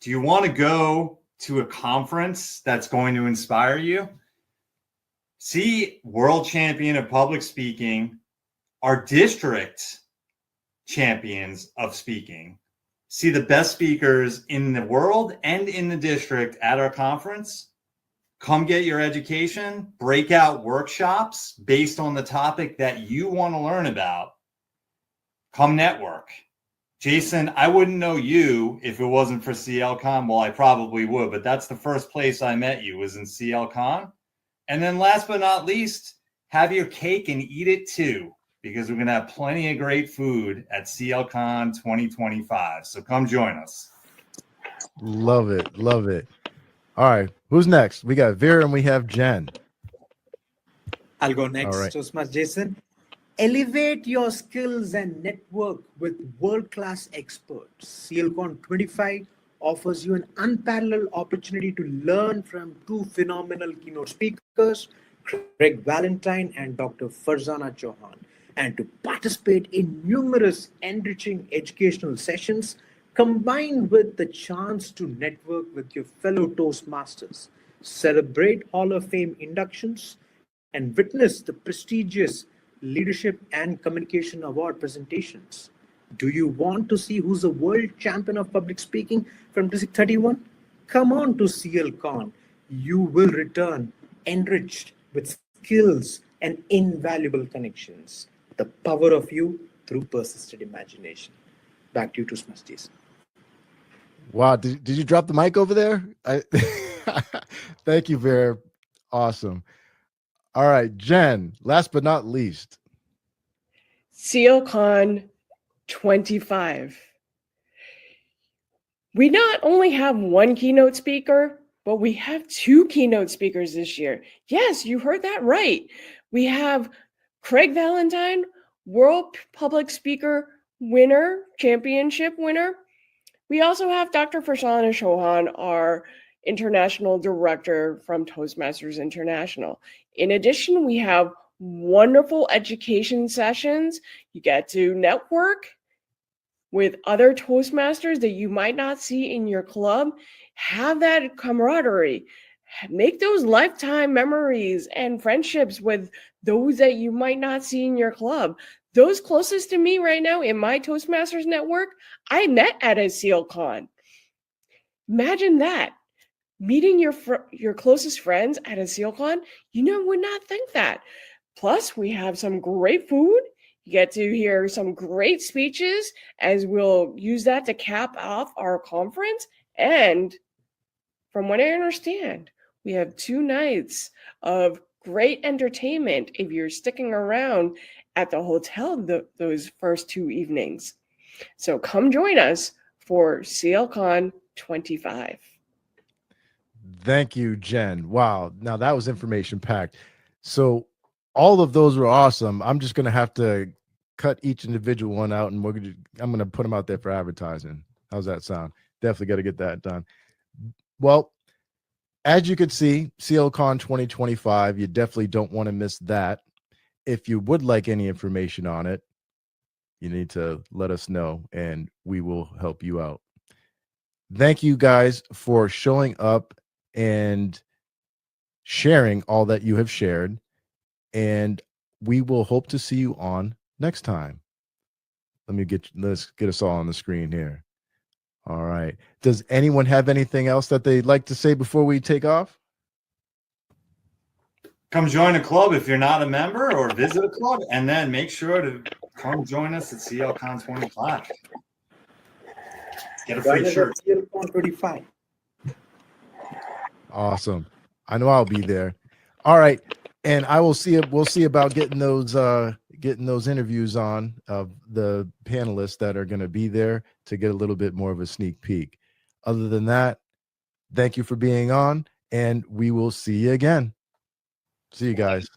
Do you want to go to a conference that's going to inspire you? See world champion of public speaking, our district champions of speaking. See the best speakers in the world and in the district at our conference. Come get your education, breakout workshops based on the topic that you want to learn about. Come network. Jason, I wouldn't know you if it wasn't for CLCON. Well, I probably would, but that's the first place I met you was in CLCON. And then last but not least, have your cake and eat it too, because we're going to have plenty of great food at CLCON 2025. So come join us. Love it. Love it. All right. Who's next? We got Vera and we have Jen. I'll go next. All right. Toastmasters Jason. Elevate your skills and network with world-class experts. CLCON 25 offers you an unparalleled opportunity to learn from two phenomenal keynote speakers, Craig Valentine and Dr. Farzana Chauhan, and to participate in numerous enriching educational sessions combined with the chance to network with your fellow Toastmasters, celebrate Hall of Fame inductions, and witness the prestigious Leadership and Communication Award presentations. Do you want to see who's a world champion of public speaking from District 31? Come on to CLCON. You will return enriched with skills and invaluable connections. The power of you through persistent imagination. Back to you, Toastmasters. Wow. Did you drop the mic over there? Thank you, Vera. Awesome. All right, Jen, last but not least. CLCON 25. We not only have one keynote speaker, but we have two keynote speakers this year. Yes, you heard that right. We have Craig Valentine, World Public Speaker winner, championship winner. We also have Dr. Farzana Chauhan, our international director from Toastmasters International. In addition, we have wonderful education sessions. You get to network with other Toastmasters that you might not see in your club. Have that camaraderie. Make those lifetime memories and friendships with those that you might not see in your club. Those closest to me right now in my Toastmasters network, I met at a CLCON. Imagine that. Meeting your closest friends at a CLCON, would not think that. Plus, we have some great food. You get to hear some great speeches as we'll use that to cap off our conference. And from what I understand, we have 2 nights of great entertainment if you're sticking around at the hotel those first 2 evenings. So come join us for CLCON 25. Thank you, Jen. Wow. Now that was information packed. So all of those were awesome. I'm just going to have to cut each individual one out and I'm going to put them out there for advertising. How's that sound? Definitely got to get that done. Well, as you can see, CLCON 2025, you definitely don't want to miss that. If you would like any information on it, you need to let us know and we will help you out. thank you guys for showing up and sharing all that you have shared. And we will hope to see you on next time. Let's get us all on the screen here. All right. Does anyone have anything else that they'd like to say before we take off? Come join a club if you're not a member, or visit a club, and then make sure to come join us at CLCON 25. Get a free shirt. CLCON 25. Awesome. I know I'll be there. All right. And we'll see about getting those interviews on of the panelists that are going to be there to get a little bit more of a sneak peek. Other than that, thank you for being on, and we will see you again. See you guys.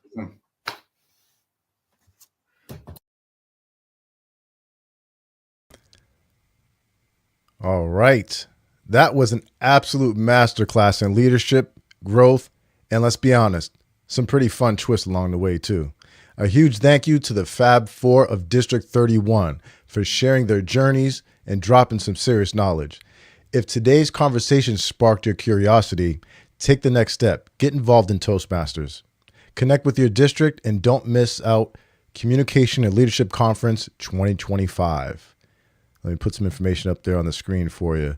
All right. That was an absolute masterclass in leadership, growth, and let's be honest, some pretty fun twists along the way too. A huge thank you to the Fab Four of District 31 for sharing their journeys and dropping some serious knowledge. If today's conversation sparked your curiosity, take the next step. Get involved in Toastmasters. Connect with your district and don't miss out Communication and Leadership Conference 2025. Let me put some information up there on the screen for you.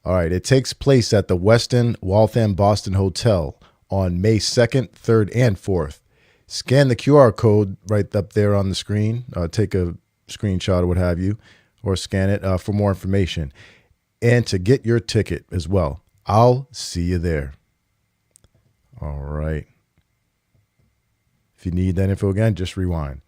All right, it takes place at the Westin Waltham Boston Hotel on May 2nd, 3rd, and 4th. Scan the QR code right up there on the screen. Take a screenshot or what have you, or scan it for more information. And to get your ticket as well. I'll see you there. All right. If you need that info again, just rewind.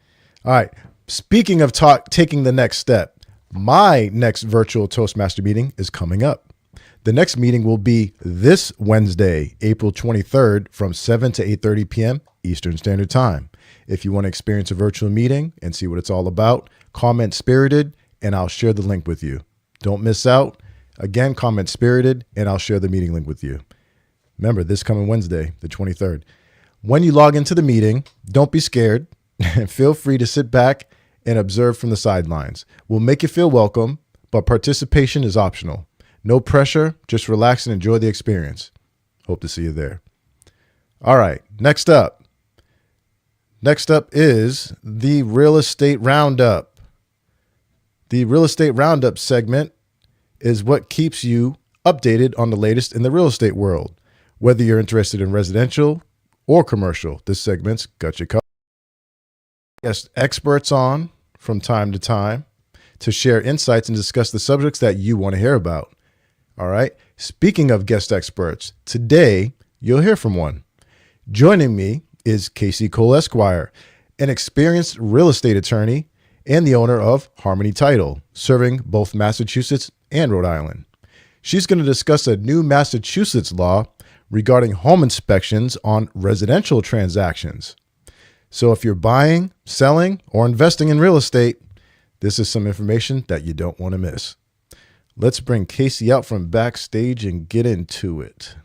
All right. Speaking of taking the next step, my next virtual Toastmaster meeting is coming up. The next meeting will be this Wednesday, April 23rd from 7 to 8:30 p.m. Eastern Standard Time. If you want to experience a virtual meeting and see what it's all about, comment Spirited and I'll share the link with you. Don't miss out. Again, comment Spirited and I'll share the meeting link with you. Remember, this coming Wednesday, the 23rd. When you log into the meeting, don't be scared and feel free to sit back and observe from the sidelines. We'll make you feel welcome, but participation is optional. No pressure, just relax and enjoy the experience. Hope to see you there. All right, next up. Next up is the Real Estate Roundup. The Real Estate Roundup segment is what keeps you updated on the latest in the real estate world. Whether you're interested in residential or commercial, this segment's got you covered. Guest experts on from time to time to share insights and discuss the subjects that you want to hear about. All right. Speaking of guest experts, today you'll hear from one. Joining me is Casey Cole Esquire, an experienced real estate attorney and the owner of Harmony Title, serving both Massachusetts and Rhode Island. She's going to discuss a new Massachusetts law regarding home inspections on residential transactions. So if you're buying, selling, or investing in real estate, this is some information that you don't want to miss. Let's bring Casey out from backstage and get into it.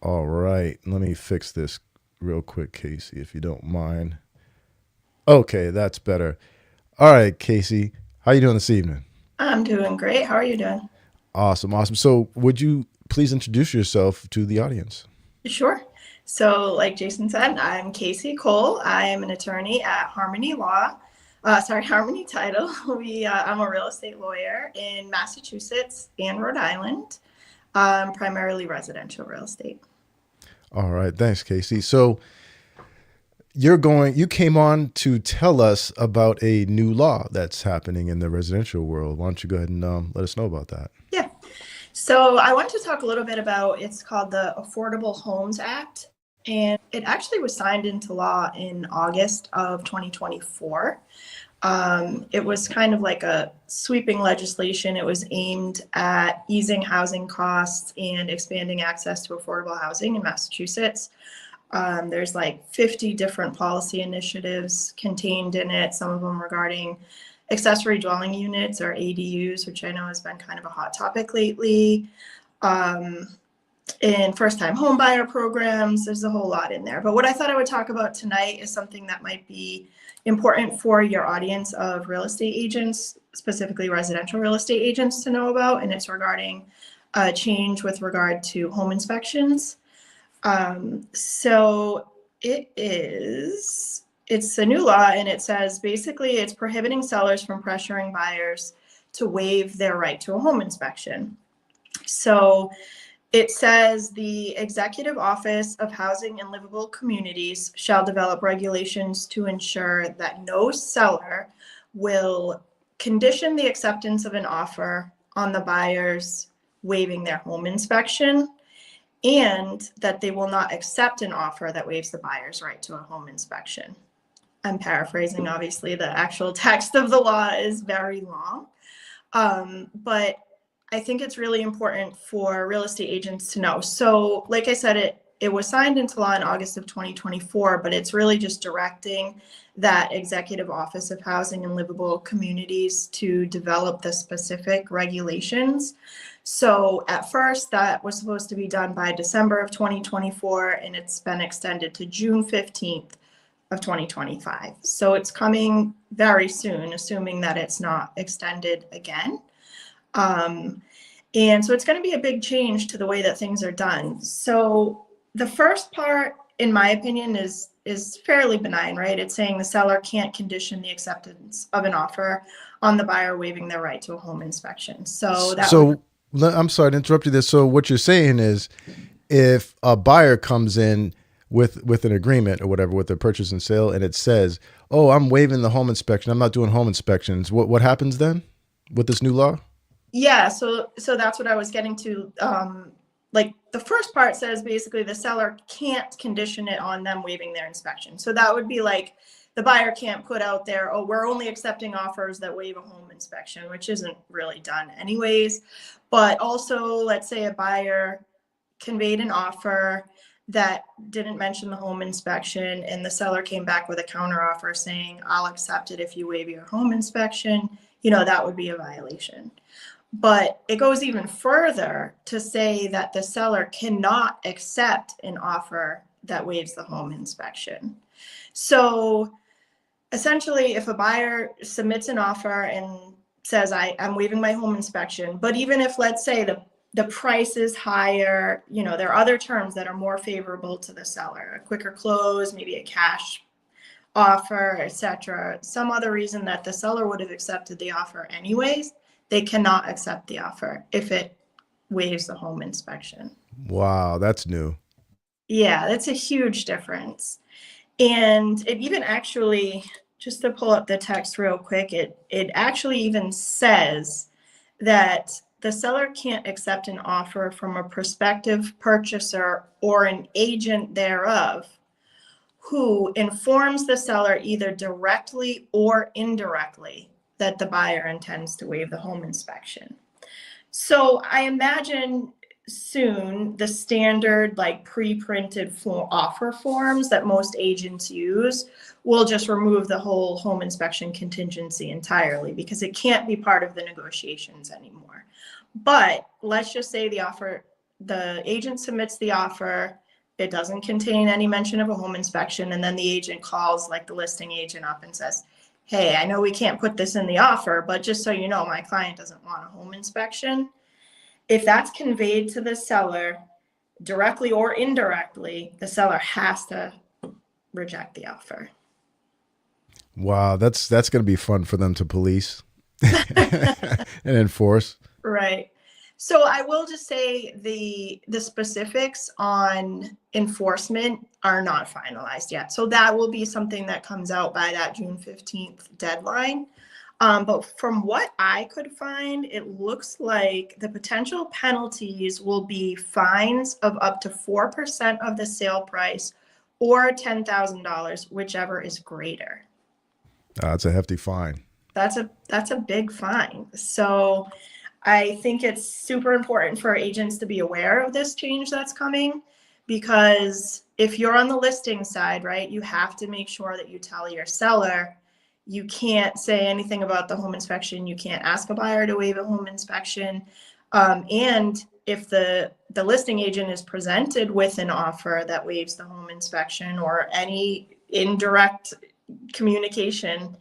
All right, let me fix this real quick, Casey, if you don't mind. Okay, that's better. All right, Casey, how you doing this evening? I'm doing great. How are you doing? Awesome. So would you please introduce yourself to the audience? Sure. So like Jason said, I'm Casey Cole. I am an attorney at Harmony Title. I'm a real estate lawyer in Massachusetts and Rhode Island, primarily residential real estate. All right. Thanks, Casey. So you came on to tell us about a new law that's happening in the residential world. Why don't you go ahead and let us know about that? Yeah. So I want to talk a little bit about, it's called the Affordable Homes Act, and it actually was signed into law in August of 2024. It was kind of like a sweeping legislation. It was aimed at easing housing costs and expanding access to affordable housing in Massachusetts. There's like 50 different policy initiatives contained in it, some of them regarding accessory dwelling units or ADUs, which I know has been kind of a hot topic lately. And first-time home buyer programs, there's a whole lot in there. But what I thought I would talk about tonight is something that might be important for your audience of real estate agents, specifically residential real estate agents, to know about, and it's regarding a change with regard to home inspections. So it's a new law, and it says basically it's prohibiting sellers from pressuring buyers to waive their right to a home inspection. So it says the Executive Office of Housing and Livable Communities shall develop regulations to ensure that no seller will condition the acceptance of an offer on the buyers waiving their home inspection, and that they will not accept an offer that waives the buyer's right to a home inspection. I'm paraphrasing, obviously, the actual text of the law is very long, but I think it's really important for real estate agents to know. So like I said, it was signed into law in August of 2024, but it's really just directing that Executive Office of Housing and Livable Communities to develop the specific regulations. So at first that was supposed to be done by December of 2024, and it's been extended to June 15th of 2025. So it's coming very soon, assuming that it's not extended again. And so it's going to be a big change to the way that things are done. So the first part, in my opinion, is fairly benign, right? It's saying the seller can't condition the acceptance of an offer on the buyer waiving their right to a home inspection. I'm sorry to interrupt you there. So what you're saying is, if a buyer comes in with an agreement or whatever, with a purchase and sale, and it says, "Oh, I'm waiving the home inspection. I'm not doing home inspections," what happens then with this new law? Yeah, so that's what I was getting to. Like the first part says basically the seller can't condition it on them waiving their inspection. So that would be like the buyer can't put out there, "Oh, we're only accepting offers that waive a home inspection," which isn't really done anyways. But also, let's say a buyer conveyed an offer that didn't mention the home inspection, and the seller came back with a counteroffer saying, "I'll accept it if you waive your home inspection," that would be a violation. But it goes even further to say that the seller cannot accept an offer that waives the home inspection. So essentially, if a buyer submits an offer and says, I'm waiving my home inspection, but even if, let's say, the price is higher, there are other terms that are more favorable to the seller, a quicker close, maybe a cash offer, etc., some other reason that the seller would have accepted the offer anyways, they cannot accept the offer if it waives the home inspection. Wow, that's new. Yeah, that's a huge difference. And it even actually, just to pull up the text real quick, it actually even says that the seller can't accept an offer from a prospective purchaser or an agent thereof who informs the seller either directly or indirectly that the buyer intends to waive the home inspection. So I imagine soon the standard pre-printed offer forms that most agents use will just remove the whole home inspection contingency entirely, because it can't be part of the negotiations anymore. But let's just say the agent submits the offer, it doesn't contain any mention of a home inspection, and then the agent calls the listing agent up and says, "Hey, I know we can't put this in the offer, but just so you know, my client doesn't want a home inspection." If that's conveyed to the seller directly or indirectly, the seller has to reject the offer. Wow, that's going to be fun for them to police and enforce. Right. So I will just say the specifics on enforcement are not finalized yet. So that will be something that comes out by that June 15th deadline. But from what I could find, it looks like the potential penalties will be fines of up to 4% of the sale price or $10,000, whichever is greater. It's a hefty fine. That's a big fine. So I think it's super important for agents to be aware of this change that's coming, because if you're on the listing side, right, you have to make sure that you tell your seller you can't say anything about the home inspection. You can't ask a buyer to waive a home inspection. And if the listing agent is presented with an offer that waives the home inspection or any indirect communication,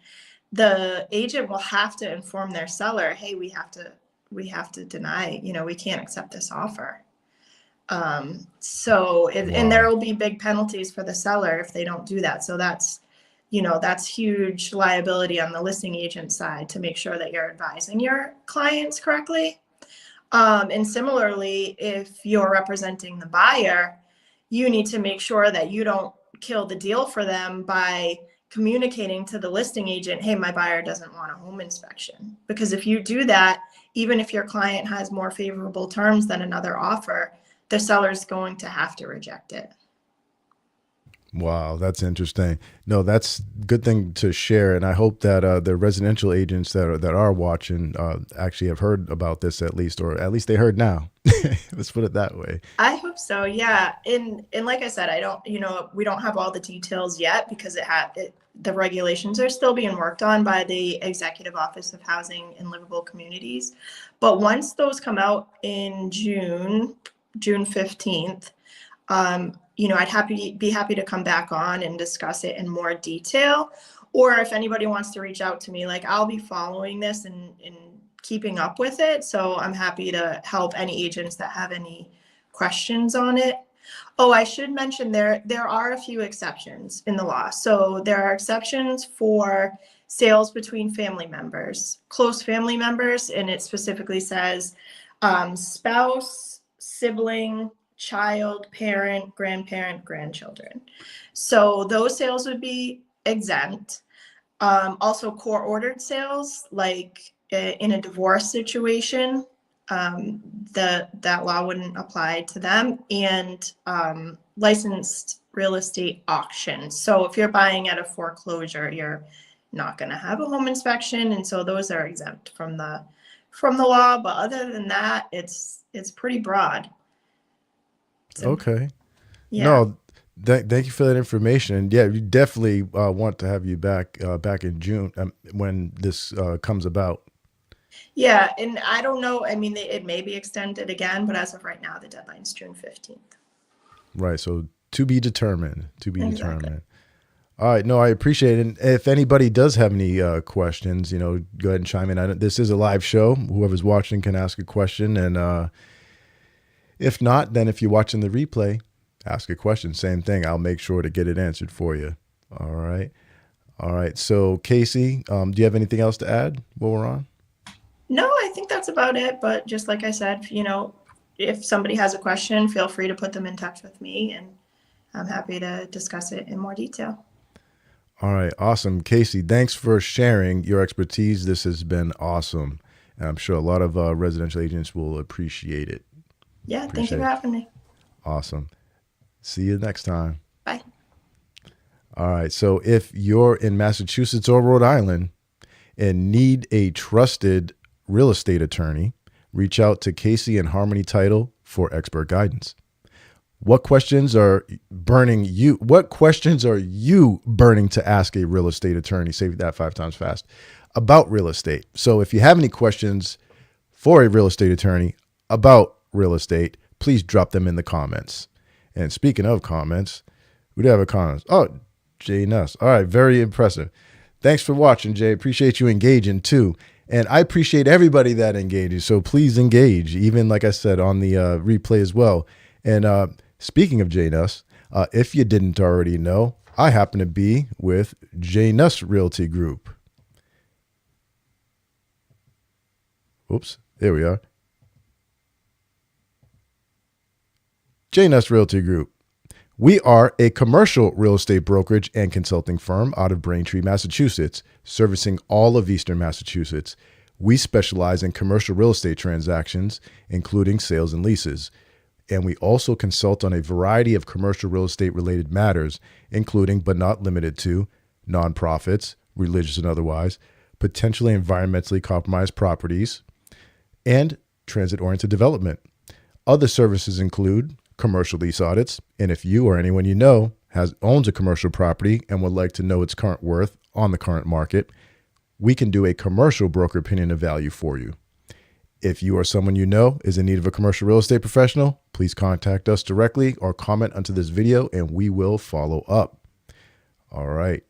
the agent will have to inform their seller, hey, we have to deny, we can't accept this offer. And there will be big penalties for the seller if they don't do that. So that's huge liability on the listing agent side to make sure that you're advising your clients correctly. And similarly, if you're representing the buyer, you need to make sure that you don't kill the deal for them by communicating to the listing agent, hey, my buyer doesn't want a home inspection. Because if you do that, even if your client has more favorable terms than another offer, the seller's going to have to reject it. Wow, that's interesting. No, that's a good thing to share. And I hope that the residential agents that are watching actually have heard about this at least, or at least they heard now. Let's put it that way. I hope so. Yeah. And like I said, we don't have all the details yet because the regulations are still being worked on by the Executive Office of Housing and Livable Communities. But once those come out in June 15th, I'd be happy to come back on and discuss it in more detail. Or if anybody wants to reach out to me, like I'll be following this and keeping up with it. So I'm happy to help any agents that have any questions on it. Oh, I should mention there are a few exceptions in the law. So there are exceptions for sales between family members, close family members, and it specifically says spouse, sibling, child, parent, grandparent, grandchildren. So those sales would be exempt. Also court-ordered sales, like in a divorce situation, that law wouldn't apply to them, and licensed real estate auctions. So if you're buying at a foreclosure, you're not going to have a home inspection, and so those are exempt from the law. But other than that, it's pretty broad. Okay. Yeah. No, thank you for that information. And yeah, we definitely want to have you back in June when this comes about. Yeah, and I don't know. I mean, it may be extended again, but as of right now, the deadline is June 15th. Right. So to be determined. Exactly. Determined. All right. No, I appreciate it. And if anybody does have any questions, go ahead and chime in. This is a live show. Whoever's watching can ask a question. And if not, then if you're watching the replay, ask a question. Same thing. I'll make sure to get it answered for you. All right. All right. So Casey, do you have anything else to add while we're on? No, I think that's about it. But just like I said, if somebody has a question, feel free to put them in touch with me, and I'm happy to discuss it in more detail. All right. Awesome. Casey, thanks for sharing your expertise. This has been awesome. And I'm sure a lot of residential agents will appreciate it. Yeah. Thank you for having me. Awesome. See you next time. Bye. All right. So if you're in Massachusetts or Rhode Island and need a trusted real estate attorney, reach out to Casey and Harmony Title for expert guidance. What questions are you burning to ask a real estate attorney? Say that 5 times fast about real estate. So if you have any questions for a real estate attorney about real estate, please drop them in the comments. And speaking of comments, we do have a comment. Oh, Jay Nuss. All right. Very impressive. Thanks for watching, Jay. Appreciate you engaging too. And I appreciate everybody that engages. So please engage, even like I said, on the replay as well. And speaking of Jay Nuss, if you didn't already know, I happen to be with Jay Nuss Realty Group. Oops, there we are. Jay Nuss Realty Group. We are a commercial real estate brokerage and consulting firm out of Braintree, Massachusetts, servicing all of Eastern Massachusetts. We specialize in commercial real estate transactions, including sales and leases. And we also consult on a variety of commercial real estate related matters, including but not limited to nonprofits, religious and otherwise, potentially environmentally compromised properties, and transit-oriented development. Other services include commercial lease audits, and if you or anyone you know owns a commercial property and would like to know its current worth on the current market, we can do a commercial broker opinion of value for you. If you or someone you know is in need of a commercial real estate professional, please contact us directly or comment under this video and we will follow up. All right.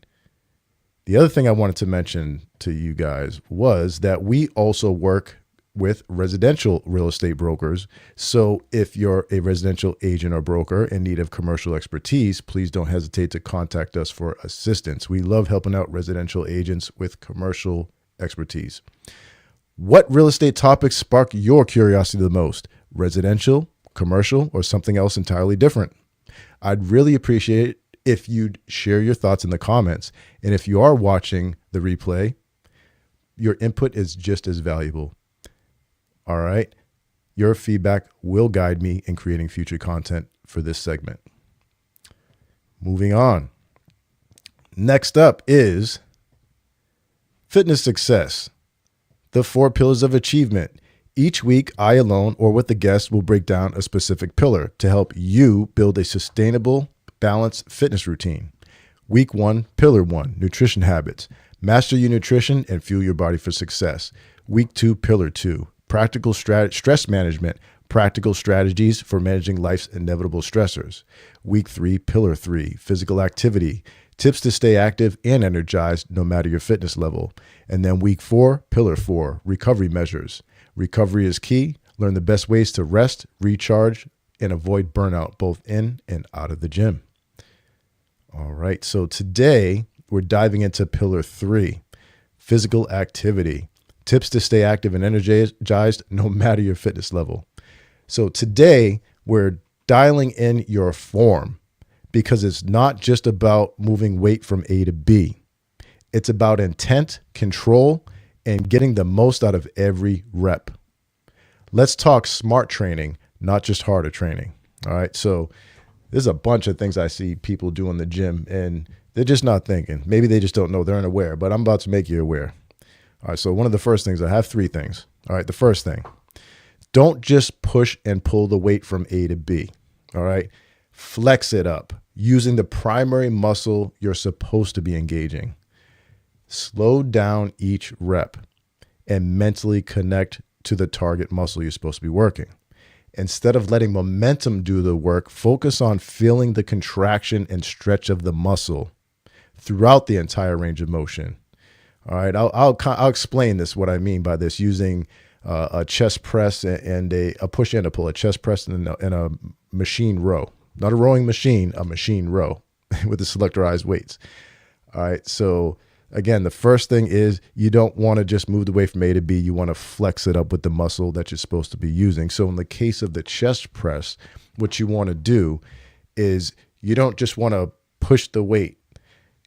The other thing I wanted to mention to you guys was that we also work with residential real estate brokers. So if you're a residential agent or broker in need of commercial expertise, please don't hesitate to contact us for assistance. We love helping out residential agents with commercial expertise. What real estate topics spark your curiosity the most? Residential, commercial, or something else entirely different? I'd really appreciate it if you'd share your thoughts in the comments. And if you are watching the replay, your input is just as valuable. All right. Your feedback will guide me in creating future content for this segment. Moving on. Next up is fitness success, the 4 pillars of achievement. Each week, I alone or with the guest will break down a specific pillar to help you build a sustainable, balanced fitness routine. Week 1, Pillar 1, nutrition habits. Master your nutrition and fuel your body for success. Week 2, Pillar 2, practical stress management, practical strategies for managing life's inevitable stressors. Week 3, Pillar 3, physical activity, tips to stay active and energized no matter your fitness level. And then week 4, Pillar 4, recovery measures. Recovery is key. Learn the best ways to rest, recharge, and avoid burnout both in and out of the gym. All right, so today we're diving into Pillar 3, physical activity. Tips to stay active and energized no matter your fitness level. So today we're dialing in your form because it's not just about moving weight from A to B. It's about intent, control, and getting the most out of every rep. Let's talk smart training, not just harder training. All right. So there's a bunch of things I see people do in the gym and they're just not thinking. Maybe they just don't know. They're unaware, but I'm about to make you aware. All right, so one of the first things, I have 3 things. All right, the first thing, don't just push and pull the weight from A to B. All right, flex it up using the primary muscle you're supposed to be engaging. Slow down each rep and mentally connect to the target muscle you're supposed to be working. Instead of letting momentum do the work, focus on feeling the contraction and stretch of the muscle throughout the entire range of motion. All right, I'll explain this, what I mean by this, using a chest press and a push and a pull, a chest press and a machine row. Not a rowing machine, a machine row with the selectorized weights. All right, so again, the first thing is you don't want to just move the weight from A to B. You want to flex it up with the muscle that you're supposed to be using. So in the case of the chest press, what you want to do is you don't just want to push the weight.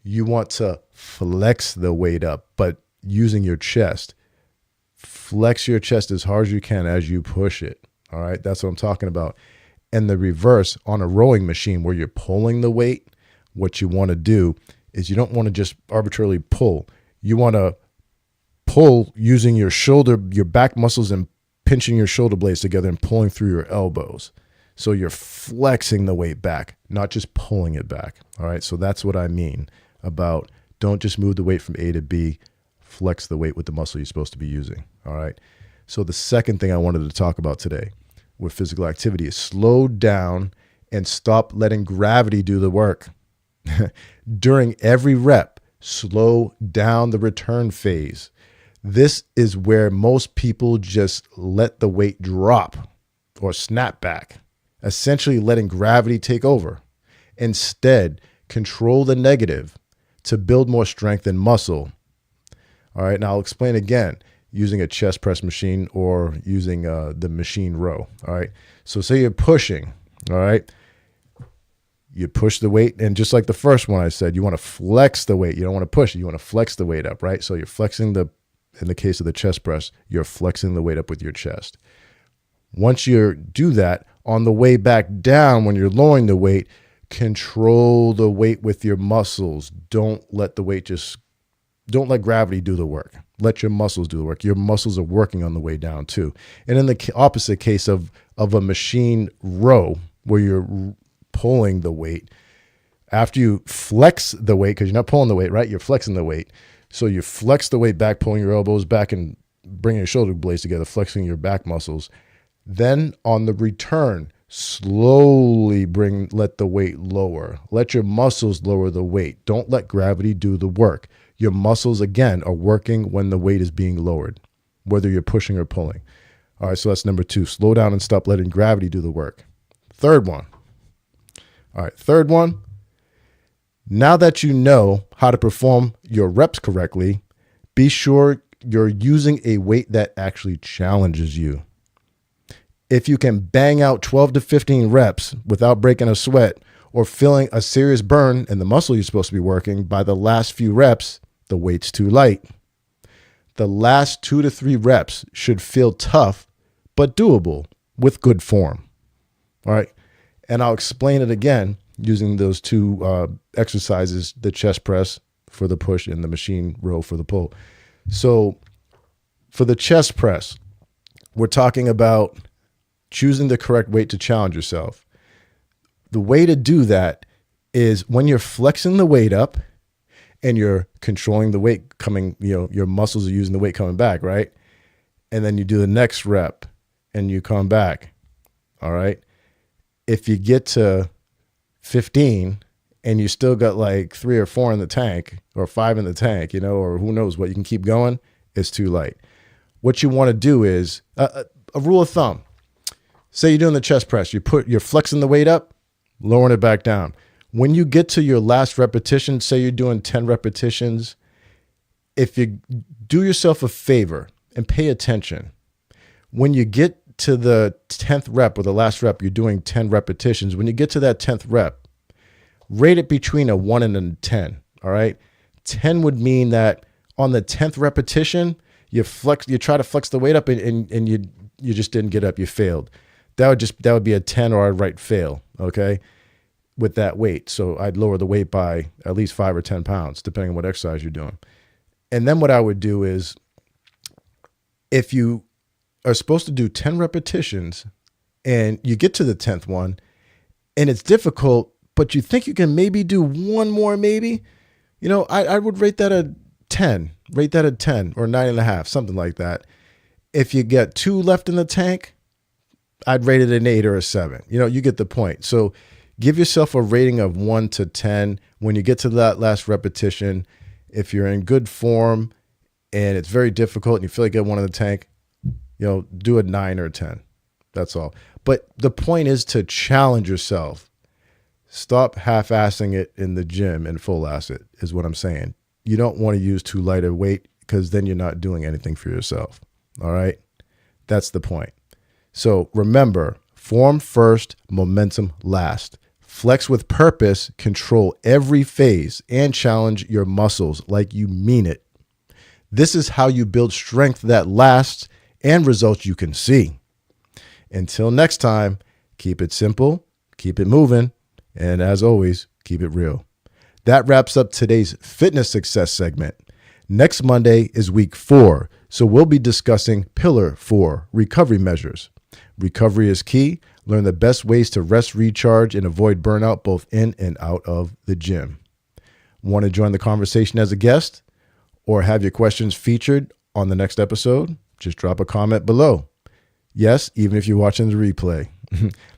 You want to flex the weight up, but using your chest. Flex your chest as hard as you can as you push it. All right, that's what I'm talking about. And the reverse on a rowing machine where you're pulling the weight, what you want to do is you don't want to just arbitrarily pull. You want to pull using your shoulder, your back muscles, and pinching your shoulder blades together and pulling through your elbows. So you're flexing the weight back, not just pulling it back. All right, so that's what I mean about don't just move the weight from A to B, flex the weight with the muscle you're supposed to be using. All right. So the second thing I wanted to talk about today with physical activity is slow down and stop letting gravity do the work. During every rep, slow down the return phase. This is where most people just let the weight drop or snap back, essentially letting gravity take over. Instead, control the negative to build more strength and muscle. All right, now I'll explain again using a chest press machine or using the machine row. All right, so say you're pushing, all right, you push the weight, and just like the first one I said, you want to flex the weight. You don't want to push it. You want to flex the weight up, right? So you're flexing in the case of the chest press, you're flexing the weight up with your chest. Once you do that, on the way back down, when you're lowering the weight, control the weight with your muscles. Don't let gravity do the work. Let your muscles do the work. Your muscles are working on the way down too. And in the opposite case of a machine row where you're pulling the weight, after you flex the weight, because you're not pulling the weight, right? You're flexing the weight. So you flex the weight back, pulling your elbows back and bringing your shoulder blades together, flexing your back muscles. Then on the return, slowly let the weight lower. Let your muscles lower the weight. Don't let gravity do the work. Your muscles, again, are working when the weight is being lowered, whether you're pushing or pulling. All right, so that's number 2. Slow down and stop letting gravity do the work. Third one. All right, third one. Now that you know how to perform your reps correctly, be sure you're using a weight that actually challenges you. If you can bang out 12 to 15 reps without breaking a sweat or feeling a serious burn in the muscle you're supposed to be working by the last few reps, the weight's too light. The last 2 to 3 reps should feel tough, but doable with good form. All right. And I'll explain it again using those 2 exercises, the chest press for the push and the machine row for the pull. So for the chest press, we're talking about choosing the correct weight to challenge yourself. The way to do that is when you're flexing the weight up and you're controlling the weight coming, your muscles are using the weight coming back, right? And then you do the next rep and you come back. All right. If you get to 15 and you still got like 3 or 4 in the tank or 5 in the tank, or who knows what, you can keep going, it's too light. What you want to do is a rule of thumb. Say you're doing the chest press, you're flexing the weight up, lowering it back down. When you get to your last repetition, say you're doing 10 repetitions, if you do yourself a favor and pay attention, when you get to the 10th rep or the last rep, you're doing 10 repetitions. When you get to that 10th rep, rate it between a 1 and a 10. All right. 10 would mean that on the 10th repetition, you try to flex the weight up and you just didn't get up. You failed. That would be a 10, or I'd write fail. Okay. With that weight. So I'd lower the weight by at least 5 or 10 pounds, depending on what exercise you're doing. And then what I would do is, if you are supposed to do 10 repetitions and you get to the 10th one and it's difficult, but you think you can maybe do one more, maybe, I would rate that a 10, or 9.5, something like that. If you get 2 left in the tank, I'd rate it an 8 or a 7. You get the point. So give yourself a rating of 1 to 10 when you get to that last repetition. If you're in good form and it's very difficult and you feel like you get one in the tank, do a 9 or a 10. That's all. But the point is to challenge yourself. Stop half-assing it in the gym and full-ass it, is what I'm saying. You don't want to use too light a weight, because then you're not doing anything for yourself. All right? That's the point. So remember, form first, momentum last. Flex with purpose, control every phase, and challenge your muscles like you mean it. This is how you build strength that lasts and results you can see. Until next time, keep it simple, keep it moving, and as always, keep it real. That wraps up today's fitness success segment. Next Monday is week 4, so we'll be discussing Pillar 4 recovery measures. Recovery is key. Learn the best ways to rest, recharge, and avoid burnout both in and out of the gym. Want to join the conversation as a guest or have your questions featured on the next episode? Just drop a comment below. Yes, even if you're watching the replay.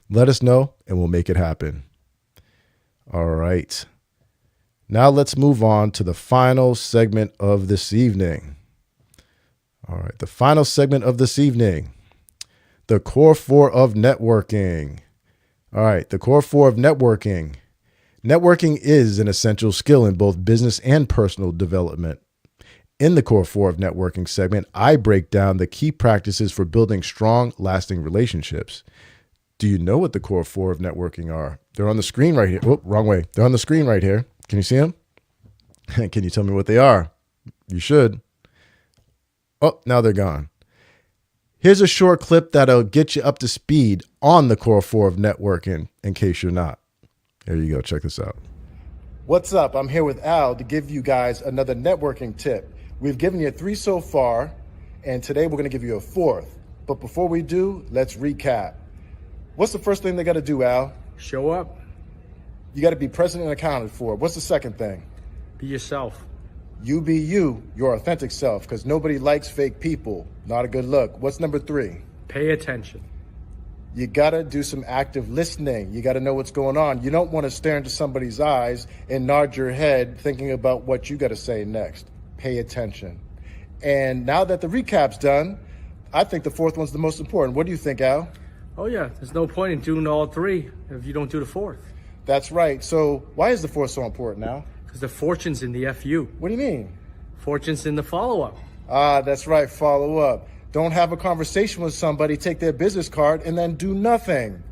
Let us know and we'll make it happen. All right. Now let's move on to the final segment of this evening. All right. The final segment of this evening. The core 4 of networking. All right. The core 4 of networking. Networking is an essential skill in both business and personal development. In the core 4 of networking segment, I break down the key practices for building strong, lasting relationships. Do you know what the core 4 of networking are? They're on the screen right here. Oh, wrong way. They're on the screen right here. Can you see them? Can you tell me what they are? You should. Oh, now they're gone. Here's a short clip that'll get you up to speed on the core 4 of networking in case you're not. There you go. Check this out. What's up? I'm here with Al to give you guys another networking tip. We've given you 3 so far, and today we're going to give you a 4th. But before we do, let's recap. What's the first thing they got to do, Al? Show up. You got to be present and accounted for. What's the second thing? Be yourself. You be you, your authentic self, because nobody likes fake people. Not a good look. What's number 3? Pay attention. You got to do some active listening. You got to know what's going on. You don't want to stare into somebody's eyes and nod your head thinking about what you got to say next. Pay attention. And now that the recap's done, I think the fourth one's the most important. What do you think, Al? Oh, yeah. There's no point in doing all three if you don't do the fourth. That's right. So why is the fourth so important now? Because the fortune's in the FU. What do you mean? Fortune's in the follow-up. Ah, that's right. Follow up. Don't have a conversation with somebody, take their business card, and then do nothing.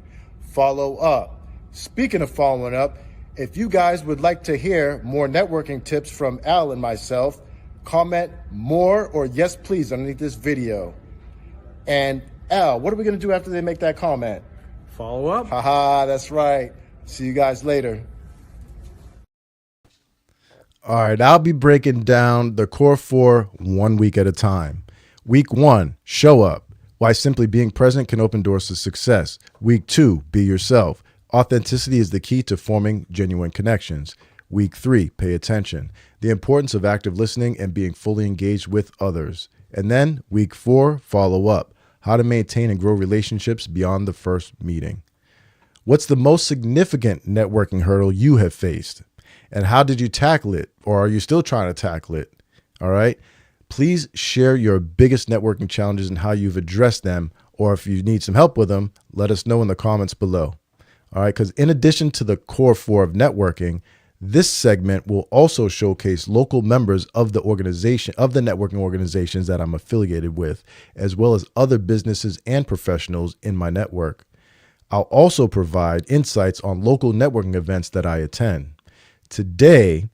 Follow up. Speaking of following up, if you guys would like to hear more networking tips from Al and myself, comment more or yes, please underneath this video. And Al, what are we going to do after they make that comment? Follow up. Haha, that's right. See you guys later. All right, I'll be breaking down the core 4 1 week at a time. Week 1, show up. Why simply being present can open doors to success. Week 2, be yourself. Authenticity is the key to forming genuine connections. Week 3, pay attention. The importance of active listening and being fully engaged with others. And then week 4, follow up. How to maintain and grow relationships beyond the first meeting. What's the most significant networking hurdle you have faced? And how did you tackle it? Or are you still trying to tackle it? All right. Please share your biggest networking challenges and how you've addressed them. Or if you need some help with them, let us know in the comments below. All right. Because in addition to the core 4 of networking, this segment will also showcase local members of the organization, of the networking organizations that I'm affiliated with, as well as other businesses and professionals in my network. I'll also provide insights on local networking events that I attend. Today,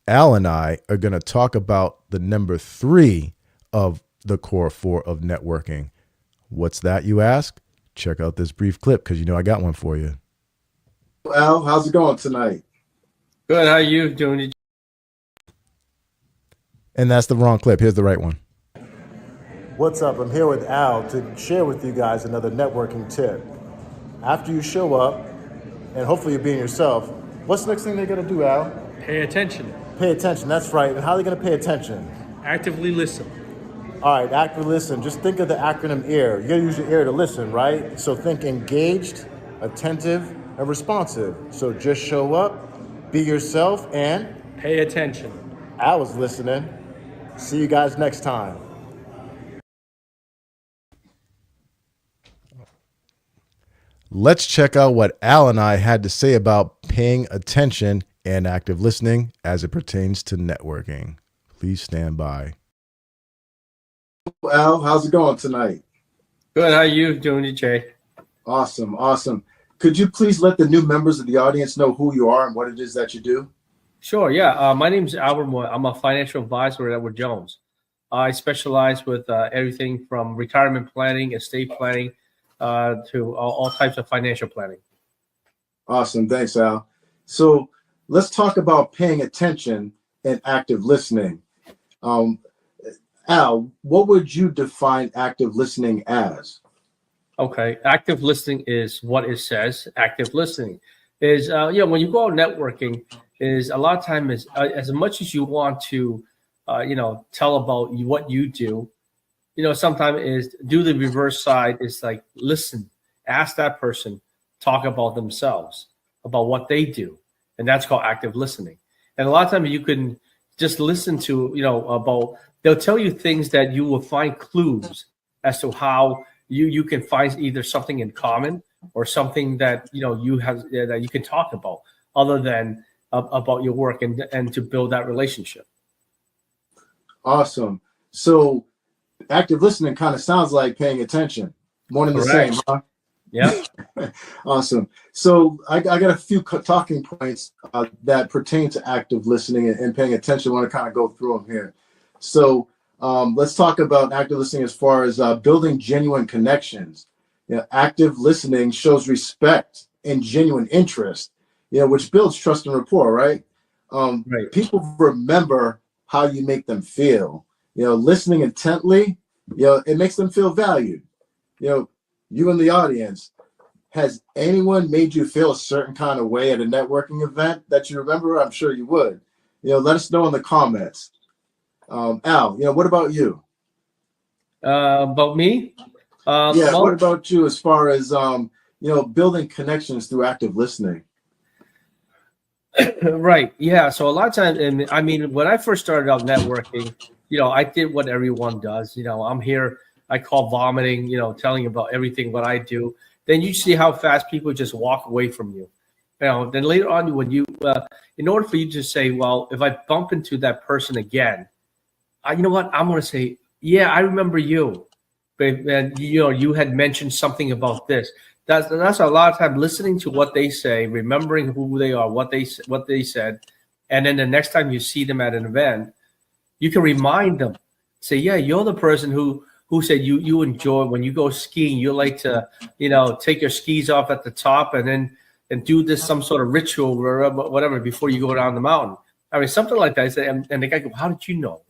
Al and I are going to talk about the number 3 of the core 4 of networking. What's that, you ask? Check out this brief clip because you know I got one for you. Al, how's it going tonight? Good. How you doing? And that's the wrong clip. Here's the right one. What's up? I'm here with Al to share with you guys another networking tip. After you show up, and hopefully you're being yourself, what's the next thing they're going to do, Al? Pay attention. Pay attention. That's right. And how are they going to pay attention? Actively listen. All right, actively listen. Just think of the acronym EAR. You got to use your ear to listen, right? So think engaged, attentive, and responsive. So just show up, be yourself, and pay attention. Al was listening. See you guys next time. Let's check out what Al and I had to say about paying attention and active listening as it pertains to networking. Please stand by. Al, how's it going tonight? Good. How you doing, Jay? Awesome. Awesome. Could you please let the new members of the audience know who you are and what it is that you do? Sure. Yeah. My name is Albert Moore. I'm a financial advisor at Edward Jones. I specialize with everything from retirement planning, estate planning, to all types of financial planning. Awesome. Thanks, Al. So let's talk about paying attention and active listening. Al, what would you define active listening as? Okay. Active listening is what it says. Active listening is, when you go out networking, is a lot of time is as much as you want to, tell about what you do, sometimes is do the reverse side is like, listen, ask that person, talk about themselves, about what they do. And that's called active listening. And a lot of times you can just listen to, about, they'll tell you things that you will find clues as to how you can find either something in common or something that, you have that you can talk about other than about your work and to build that relationship. Awesome. So active listening kind of sounds like paying attention. One and the same, huh? Yeah. Awesome. So I got a few talking points that pertain to active listening and paying attention. I want to kind of go through them here. So let's talk about active listening as far as building genuine connections. Active listening shows respect and genuine interest, which builds trust and rapport, right? Right. People remember how you make them feel. Listening intently, it makes them feel valued. You in the audience, has anyone made you feel a certain kind of way at a networking event that you remember? I'm sure you would. Let us know in the comments. Al, what about you? About me? What about you as far as building connections through active listening. Right. Yeah. So a lot of times, and I mean, when I first started out networking, I did what everyone does. I'm here, I call vomiting, telling about everything what I do. Then you see how fast people just walk away from you. Then later on, when you, in order for you to say, well, if I bump into that person again, you know what, I'm going to say, yeah, I remember you. And you had mentioned something about this. That's a lot of time listening to what they say, remembering who they are, what they said, and then the next time you see them at an event, you can remind them. Say, yeah, you're the person who said you enjoy when you go skiing. You like to take your skis off at the top and do this some sort of ritual or whatever before you go down the mountain. I mean, something like that. I say, and the guy goes, how did you know?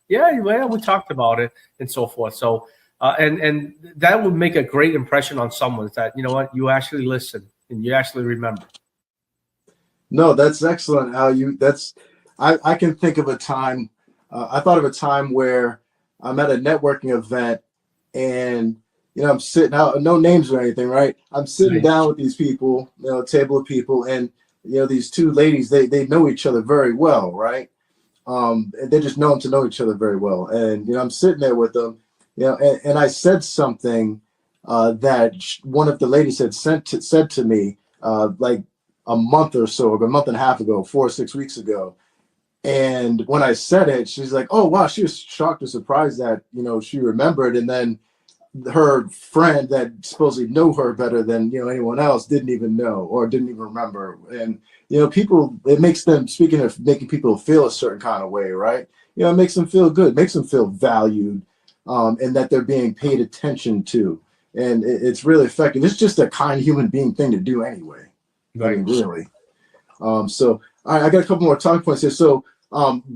Yeah, well, we talked about it and so forth. So. And that would make a great impression on someone that, what, you actually listen and you actually remember. No, that's excellent. I can think of a time. I thought of a time where I'm at a networking event and, I'm sitting out, no names or anything, right? I'm sitting down with these people, a table of people, and, these two ladies, they know each other very well, right? And they just know them to know each other very well. And, I'm sitting there with them. And I said something that one of the ladies had said to me like a month or so ago, a month and a half ago, 4 or 6 weeks ago. And when I said it, she's like, oh, wow, she was shocked and surprised that, she remembered. And then her friend that supposedly knew her better than, anyone else didn't even know or didn't even remember. And, people, it makes them, speaking of making people feel a certain kind of way, right? It makes them feel good, makes them feel valued. And that they're being paid attention to. And it's really effective. It's just a kind human being thing to do anyway. Right. I mean, really. So all right, I got a couple more talking points here. So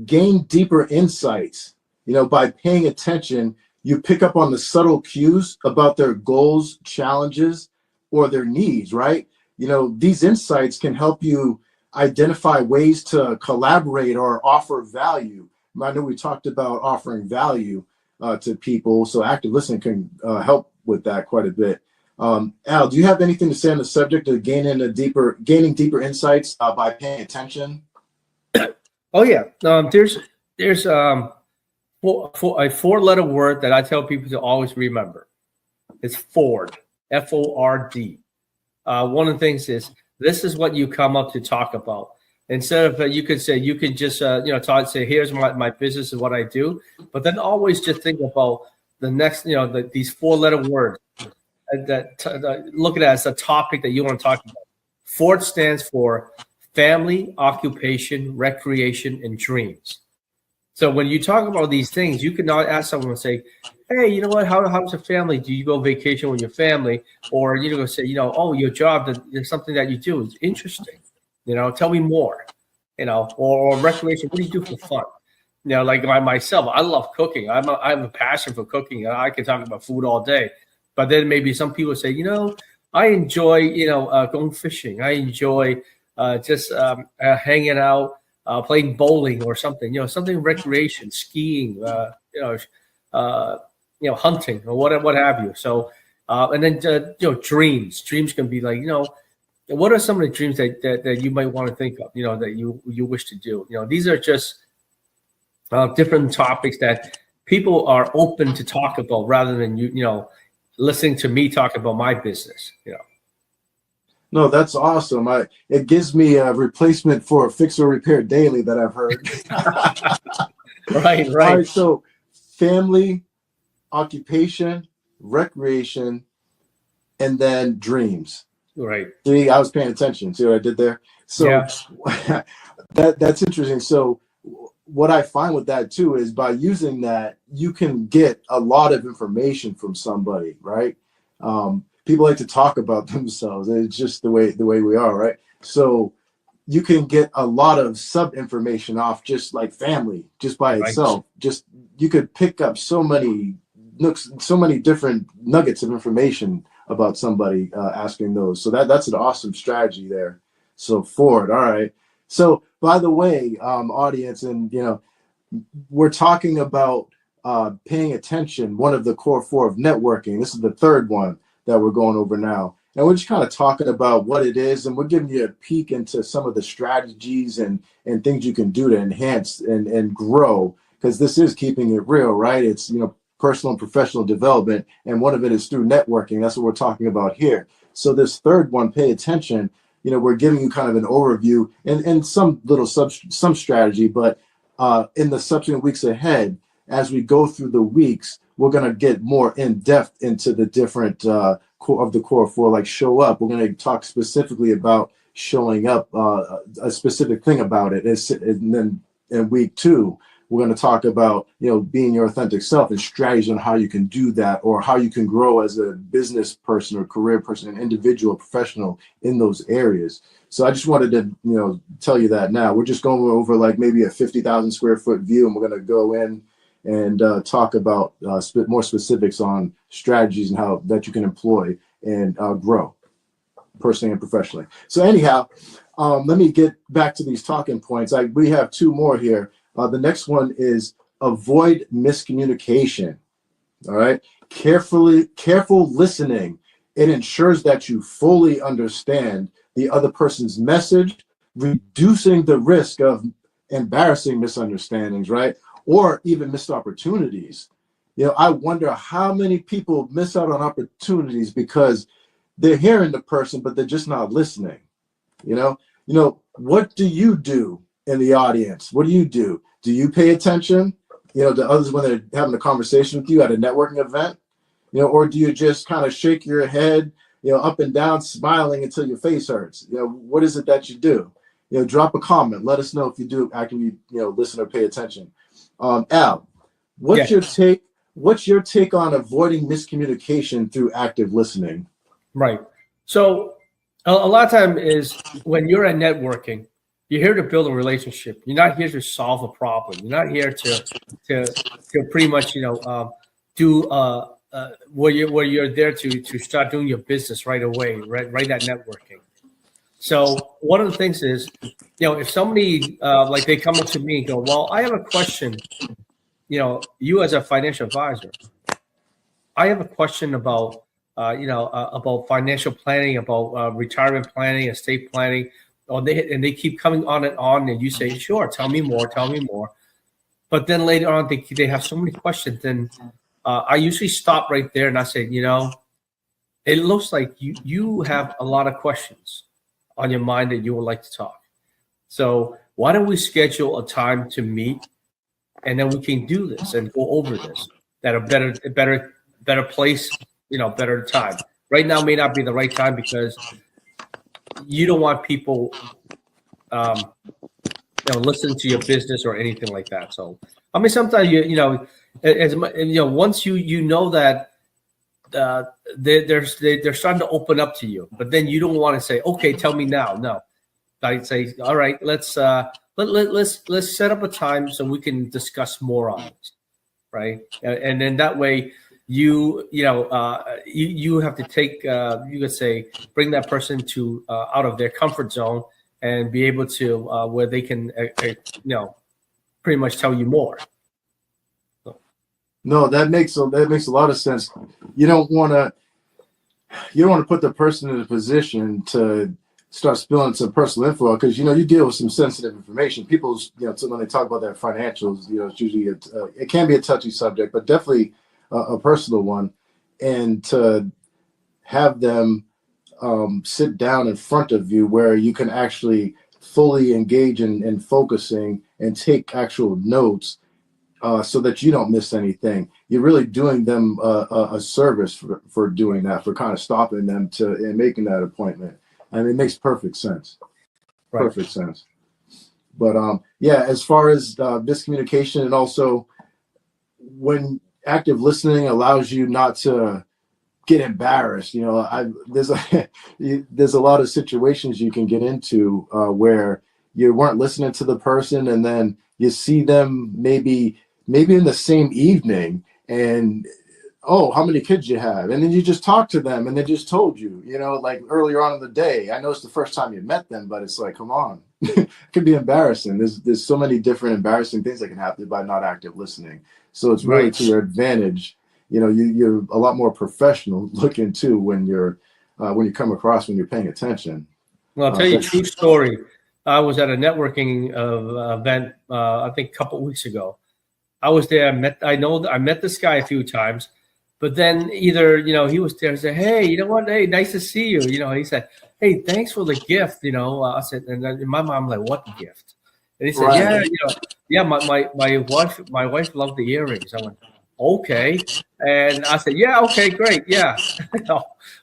gain deeper insights. By paying attention, you pick up on the subtle cues about their goals, challenges, or their needs, right? These insights can help you identify ways to collaborate or offer value. I know we talked about offering value to people, so active listening can help with that quite a bit. Al, do you have anything to say on the subject of gaining deeper insights by paying attention? Oh yeah, there's a 4-letter word that I tell people to always remember. It's Ford, F-O-R-D. One of the things is this is what you come up to talk about. Instead of you could just talk, say, here's my business and what I do, but then always just think about the next, these 4-letter words that look at it as a topic that you want to talk about. Ford stands for family, occupation, recreation, and dreams. So when you talk about these things, you can not ask someone and say, hey, you know what, how's your family? Do you go vacation with your family? Or say, oh, your job, there's something that you do is interesting. Tell me more, or recreation. What do you do for fun? Like myself, I love cooking. I have a passion for cooking. I can talk about food all day. But then maybe some people say, I enjoy, going fishing. I enjoy just hanging out, playing bowling or something, something recreation, skiing, hunting or what have you. So, and then, dreams can be like, what are some of the dreams that you might want to think of, that you wish to do? These are just different topics that people are open to talk about rather than listening to me talk about my business. No, that's awesome. It gives me a replacement for Fix or Repair Daily that I've heard. Right. All right. So family, occupation, recreation, and then dreams. Right. See, I was paying attention. See what I did there? So yeah. That's interesting. So what I find with that too is by using that, you can get a lot of information from somebody, right? People like to talk about themselves. It's just the way we are, right? So you can get a lot of sub information off just like family, just by itself. Just you could pick up so many different nuggets of information about somebody asking those. So that's an awesome strategy there. So Ford, all right. So by the way, audience, and we're talking about paying attention, one of the core 4 of networking. This is the third one that we're going over now. and we're just kind of talking about what it is, and we're giving you a peek into some of the strategies and things you can do to enhance and grow, because this is keeping it real, right? It's, you know, personal and professional development, and one of it is through networking. That's what we're talking about here. So this third one, pay attention. You know, we're giving you kind of an overview and some little some strategy, but in the subsequent weeks ahead, as we go through the weeks, we're going to get more in depth into the different core of the core four, like show up. We're going to talk specifically about showing up, a specific thing about it. And then in week 2, we're going to talk about, you know, being your authentic self and strategies on how you can do that, or how you can grow as a business person or career person, an individual, professional in those areas. So I just wanted to, you know, tell you that now. We're just going over like maybe a 50,000 square foot view, and we're going to go in and talk about more specifics on strategies and how that you can employ and grow personally and professionally. So anyhow, let me get back to these talking points. We have 2 more here. The next one is avoid miscommunication. All right. Careful listening. It ensures that you fully understand the other person's message, reducing the risk of embarrassing misunderstandings, right? Or even missed opportunities. You know, I wonder how many people miss out on opportunities because they're hearing the person, but they're just not listening. You know, what do you do in the audience? What do you do? Do you pay attention, you know, to others when they're having a conversation with you at a networking event? You know, or do you just kind of shake your head, you know, up and down, smiling until your face hurts? You know, what is it that you do? You know, drop a comment. Let us know if you do actually, you know, listen or pay attention. Al, what's your take? What's your take on avoiding miscommunication through active listening? Right. So a lot of time is when you're at networking, you're here to build a relationship. You're not here to solve a problem. You're not here to pretty much, you know, do where you're there to start doing your business right away, right at networking. So one of the things is, you know, if somebody like they come up to me and go, well, I have a question, you know, you as a financial advisor, I have a question about, you know, about financial planning, about retirement planning, estate planning, and they keep coming on, and you say, sure, tell me more. But then later on, they have so many questions. Then I usually stop right there and I say, you know, it looks like you have a lot of questions on your mind that you would like to talk. So why don't we schedule a time to meet, and then we can do this and go over this at a better place, you know, better time. Right now may not be the right time because you don't want people, you know, listening to your business or anything like that. So I mean, sometimes you know, as you know, once you know that they're starting to open up to you, but then you don't want to say, okay, tell me now. No, I'd say, all right, let's set up a time so we can discuss more on this, right? And then that way, you have to take, you could say, bring that person to out of their comfort zone and be able to where they can, you know, pretty much tell you more. No, that makes a lot of sense. You don't want to put the person in a position to start spilling some personal info, because, you know, you deal with some sensitive information. People's, you know, when they talk about their financials, you know, it's usually it can be a touchy subject, but definitely a personal one. And to have them sit down in front of you where you can actually fully engage in focusing and take actual notes, so that you don't miss anything. You're really doing them a service for doing that, for kind of stopping them and making that appointment. And it makes perfect sense. Right. Perfect sense. But yeah, as far as miscommunication, and also when active listening allows you not to get embarrassed, you know, there's a lot of situations you can get into where you weren't listening to the person, and then you see them maybe in the same evening, and oh, how many kids you have? And then you just talk to them and they just told you, you know, like earlier on in the day. I know it's the first time you met them, but it's like, come on. It could be embarrassing. There's so many different embarrassing things that can happen by not active listening. So it's really to your advantage. You know, you're a lot more professional looking too when you're when you come across when you're paying attention. Well, I'll tell you a true story. I was at a networking event, I think a couple of weeks ago. I was there. I met this guy a few times, but then either, he was there and said, "Hey, you know what? Hey, nice to see you." He said, "Hey, thanks for the gift." I said, and then in my mind, I'm like, "What gift?" And he said, Right. "Yeah, my wife loved the earrings." I went, "Okay," and I said, "Yeah, okay, great, yeah."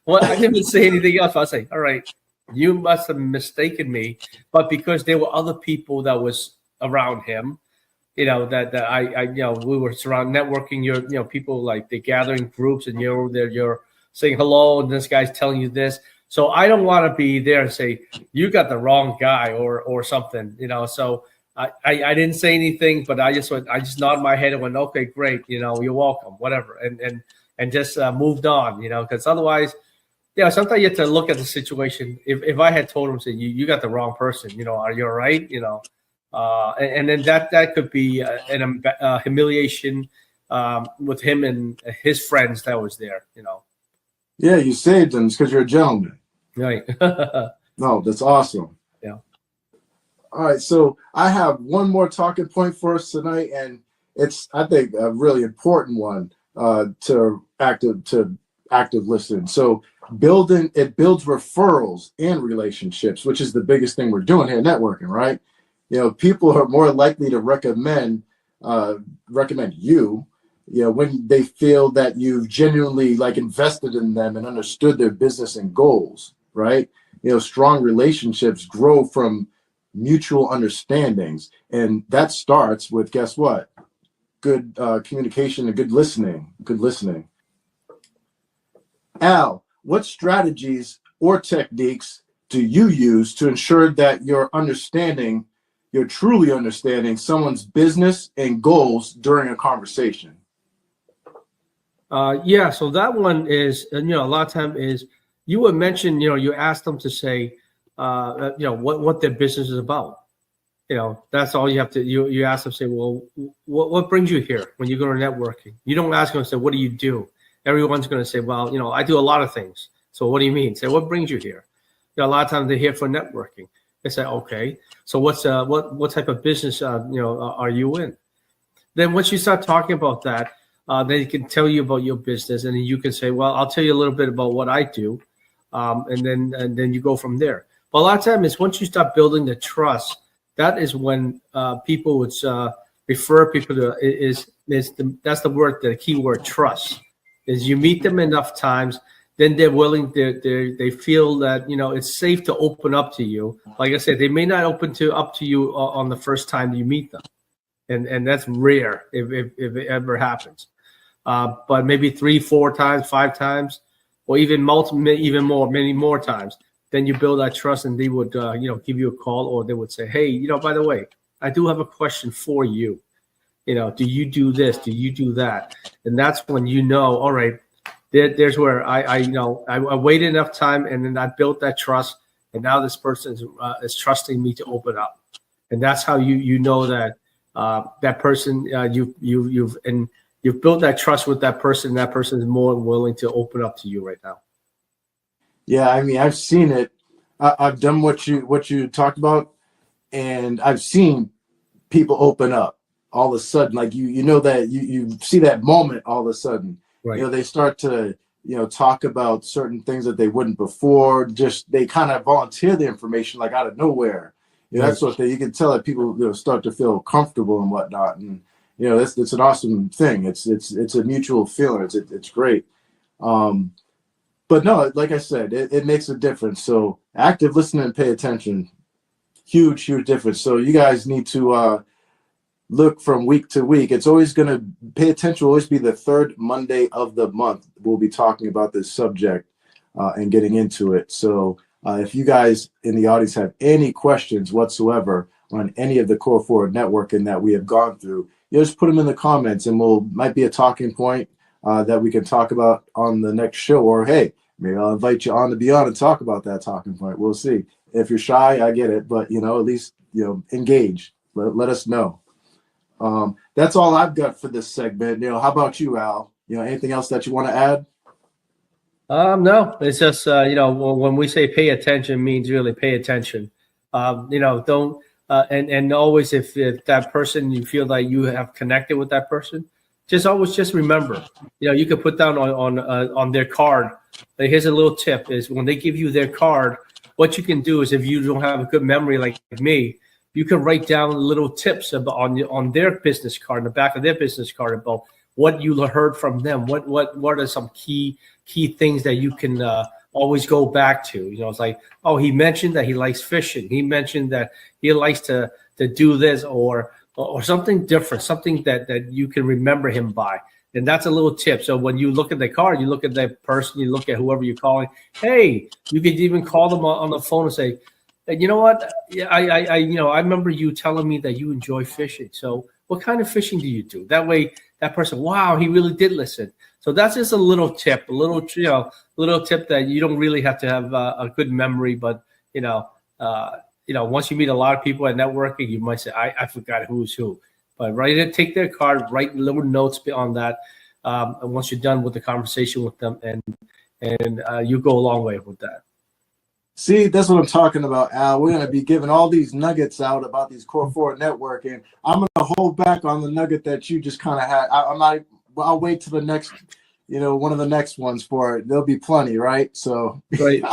Well, I didn't say anything else. I was like, "All right, you must have mistaken me," but because there were other people that was around him, that I we were surrounded networking. People like they gather in groups, and you're saying hello, and this guy's telling you this. So I don't want to be there and say you got the wrong guy or something, So I didn't say anything, but I just nodded my head and went, "Okay, great, you're welcome," whatever, and just moved on, because otherwise. Yeah, sometimes you have to look at the situation. If I had told him, say, you got the wrong person, are you all right? And then that could be a humiliation with him and his friends that was there, Yeah, you saved them because you're a gentleman. Right. No, that's awesome. Yeah. All right, so I have one more talking point for us tonight, and it's, I think, a really important one to active listening. So it builds referrals and relationships, which is the biggest thing we're doing here, networking, right? People are more likely to recommend you, when they feel that you've genuinely invested in them and understood their business and goals, right? Strong relationships grow from mutual understandings, and that starts with, guess what? Good communication and good listening. Al, what strategies or techniques do you use to ensure that you're truly understanding someone's business and goals during a conversation? So that one is, a lot of time is you would mention, you ask them to say, what their business is about. That's all you have to, you ask them, say, well, what brings you here when you go to networking? You don't ask them, say, what do you do? Everyone's going to say, well, I do a lot of things. So what do you mean? Say, what brings you here? A lot of times they're here for networking. They say, okay, so what type of business, are you in? Then once you start talking about that, they can tell you about your business, and then you can say, well, I'll tell you a little bit about what I do. And then you go from there. But a lot of times is once you start building the trust, that is when people would refer people to that's the key word, trust. Is you meet them enough times, then they're willing. They feel that it's safe to open up to you. Like I said, they may not open up to you on the first time you meet them, and that's rare if it ever happens. But maybe 3, 4 times, 5 times, or even many more times. Then you build that trust, and they would give you a call, or they would say, hey, by the way, I do have a question for you. Do you do this? Do you do that? And that's when all right, there's where I waited enough time, and then I built that trust, and now this person is trusting me to open up, and that's how you know that that person you've built that trust with that person. That person is more willing to open up to you right now. Yeah, I mean, I've seen it. I've done what you talked about, and I've seen people open up all of a sudden. Like you know that you see that moment all of a sudden. Right. They start to talk about certain things that they wouldn't before. Just they kind of volunteer the information like out of nowhere. That sort of thing. You can tell that people start to feel comfortable and whatnot, and it's an awesome thing. It's a mutual feeling. It's great. But no, like I said, it makes a difference. So active listening and pay attention, huge difference. So you guys need to look from week to week. It's always going to pay attention. Will always be the third Monday of the month. We'll be talking about this subject and getting into it. So if you guys in the audience have any questions whatsoever on any of the core forward networking that we have gone through, just put them in the comments, and might be a talking point that we can talk about on the next show. Or hey, maybe I'll invite you on to be on and talk about that talking point. We'll see. If you're shy, I get it, but at least engage. Let us know. That's all I've got for this segment. How about you, Al? Anything else that you want to add? No, it's just when we say pay attention means really pay attention. Don't and always if that person you feel like you have connected with that person, just remember. You could put down on their card. Here's a little tip: is when they give you their card, what you can do is if you don't have a good memory like me, you can write down little tips about on their business card, in the back of their business card about what you heard from them. What are some key things that you can always go back to? It's like, oh, he mentioned that he likes fishing. He mentioned that he likes to do this or something different, something that you can remember him by. And that's a little tip. So when you look at the card, you look at that person, you look at whoever you're calling. Hey, you could even call them on the phone and say, hey, you know what? I remember you telling me that you enjoy fishing. So what kind of fishing do you do? That way, that person, wow, he really did listen. So that's just a little tip, little tip that you don't really have to have a good memory, but once you meet a lot of people at networking, you might say, I forgot who's who. But take their card, write little notes on that. And once you're done with the conversation with them, and you go a long way with that. See, that's what I'm talking about, Al. We're going to be giving all these nuggets out about these core 4 networking. I'm going to hold back on the nugget that you just kind of had. I'll wait till the next, one of the next ones for it. There'll be plenty, right? So, right.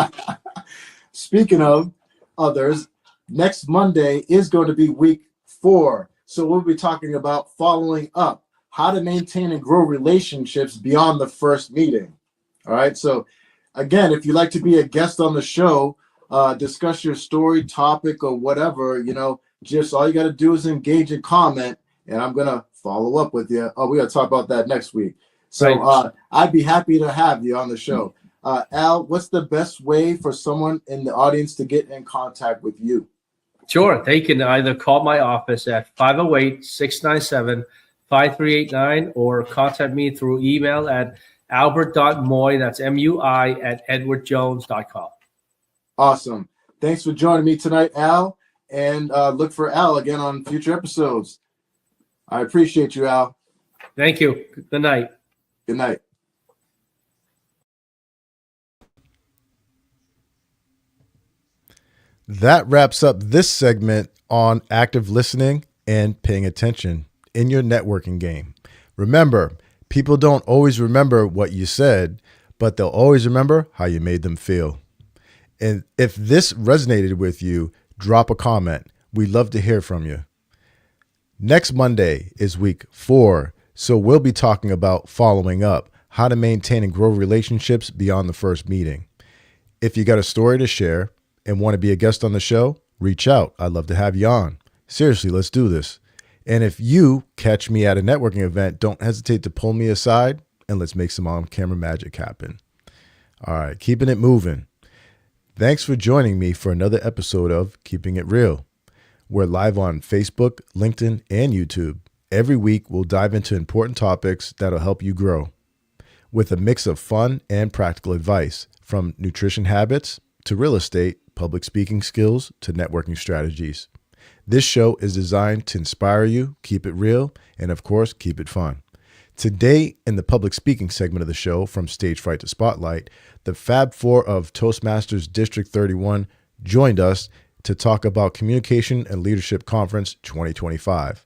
Speaking of others, next Monday is going to be week 4. So we'll be talking about following up, how to maintain and grow relationships beyond the first meeting. All right. So again, if you'd like to be a guest on the show, discuss your story, topic, or whatever, just all you got to do is engage and comment, and I'm going to follow up with you. Oh, we got to talk about that next week. So right. I'd be happy to have you on the show. Al, what's the best way for someone in the audience to get in contact with you? Sure. They can either call my office at 508-697-5389 or contact me through email at albert.moy, that's MUI, @edwardjones.com. Awesome. Thanks for joining me tonight, Al. And look for Al again on future episodes. I appreciate you, Al. Thank you. Good night. Good night. That wraps up this segment on active listening and paying attention in your networking game. Remember, people don't always remember what you said, but they'll always remember how you made them feel. And if this resonated with you, drop a comment. We'd love to hear from you. Next Monday is week 4, so we'll be talking about following up, how to maintain and grow relationships beyond the first meeting. If you got a story to share and want to be a guest on the show, reach out. I'd love to have you on. Seriously, let's do this. And if you catch me at a networking event, don't hesitate to pull me aside and let's make some on-camera magic happen. All right, keeping it moving. Thanks for joining me for another episode of Keeping It Real. We're live on Facebook, LinkedIn, and YouTube. Every week, we'll dive into important topics that'll help you grow with a mix of fun and practical advice, from nutrition habits to real estate, public speaking skills to networking strategies. This show is designed to inspire you, keep it real, and of course, keep it fun. Today, in the public speaking segment of the show, from Stagefright to Spotlight, the Fab Four of Toastmasters District 31 joined us to talk about Communication and Leadership Conference 2025.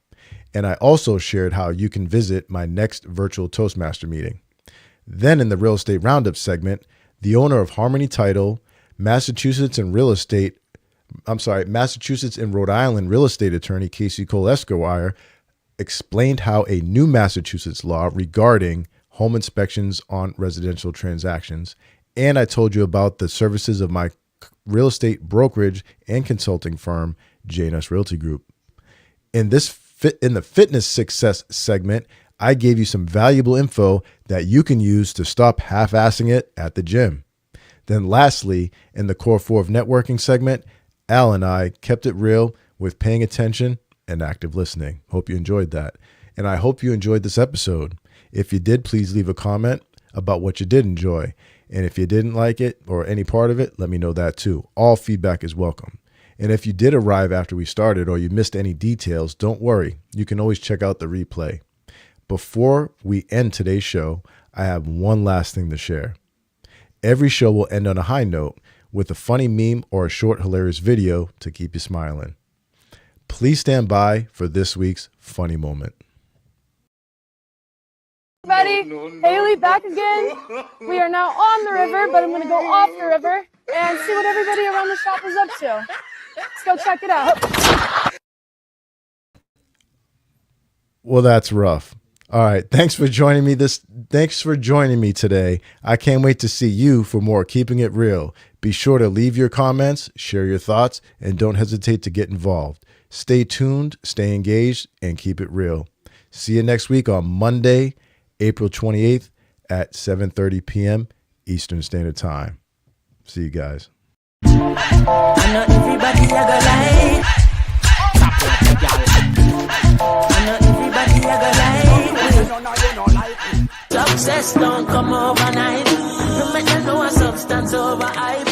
And I also shared how you can visit my next virtual Toastmaster meeting. Then in the Real Estate Roundup segment, the owner of Harmony Title, Massachusetts and Rhode Island real estate attorney Casey Cole Esquire explained how a new Massachusetts law regarding home inspections on residential transactions. And I told you about the services of my real estate brokerage and consulting firm, J&S Realty Group. In the fitness success segment, I gave you some valuable info that you can use to stop half-assing it at the gym. Then lastly, in the Core 4 of Networking segment, Al and I kept it real with paying attention and active listening. Hope you enjoyed that. And I hope you enjoyed this episode. If you did, please leave a comment about what you did enjoy. And if you didn't like it or any part of it, let me know that too. All feedback is welcome. And if you did arrive after we started or you missed any details, don't worry. You can always check out the replay. Before we end today's show, I have one last thing to share. Every show will end on a high note with a funny meme or a short hilarious video to keep you smiling. Please stand by for this week's funny moment. Everybody, Haley back again. We are now on the river, but I'm going to go off the river and see what everybody around the shop is up to. Let's go check it out. Well, that's rough. All right. Thanks for joining me today. I can't wait to see you for more Keeping It Real. Be sure to leave your comments, share your thoughts, and don't hesitate to get involved. Stay tuned, stay engaged, and keep it real. See you next week on Monday, April 28th at 7:30 p.m. Eastern Standard Time. See you guys. I know everybody a go lie. I know everybody a go lie. Success don't come overnight. No matter no substance over hype.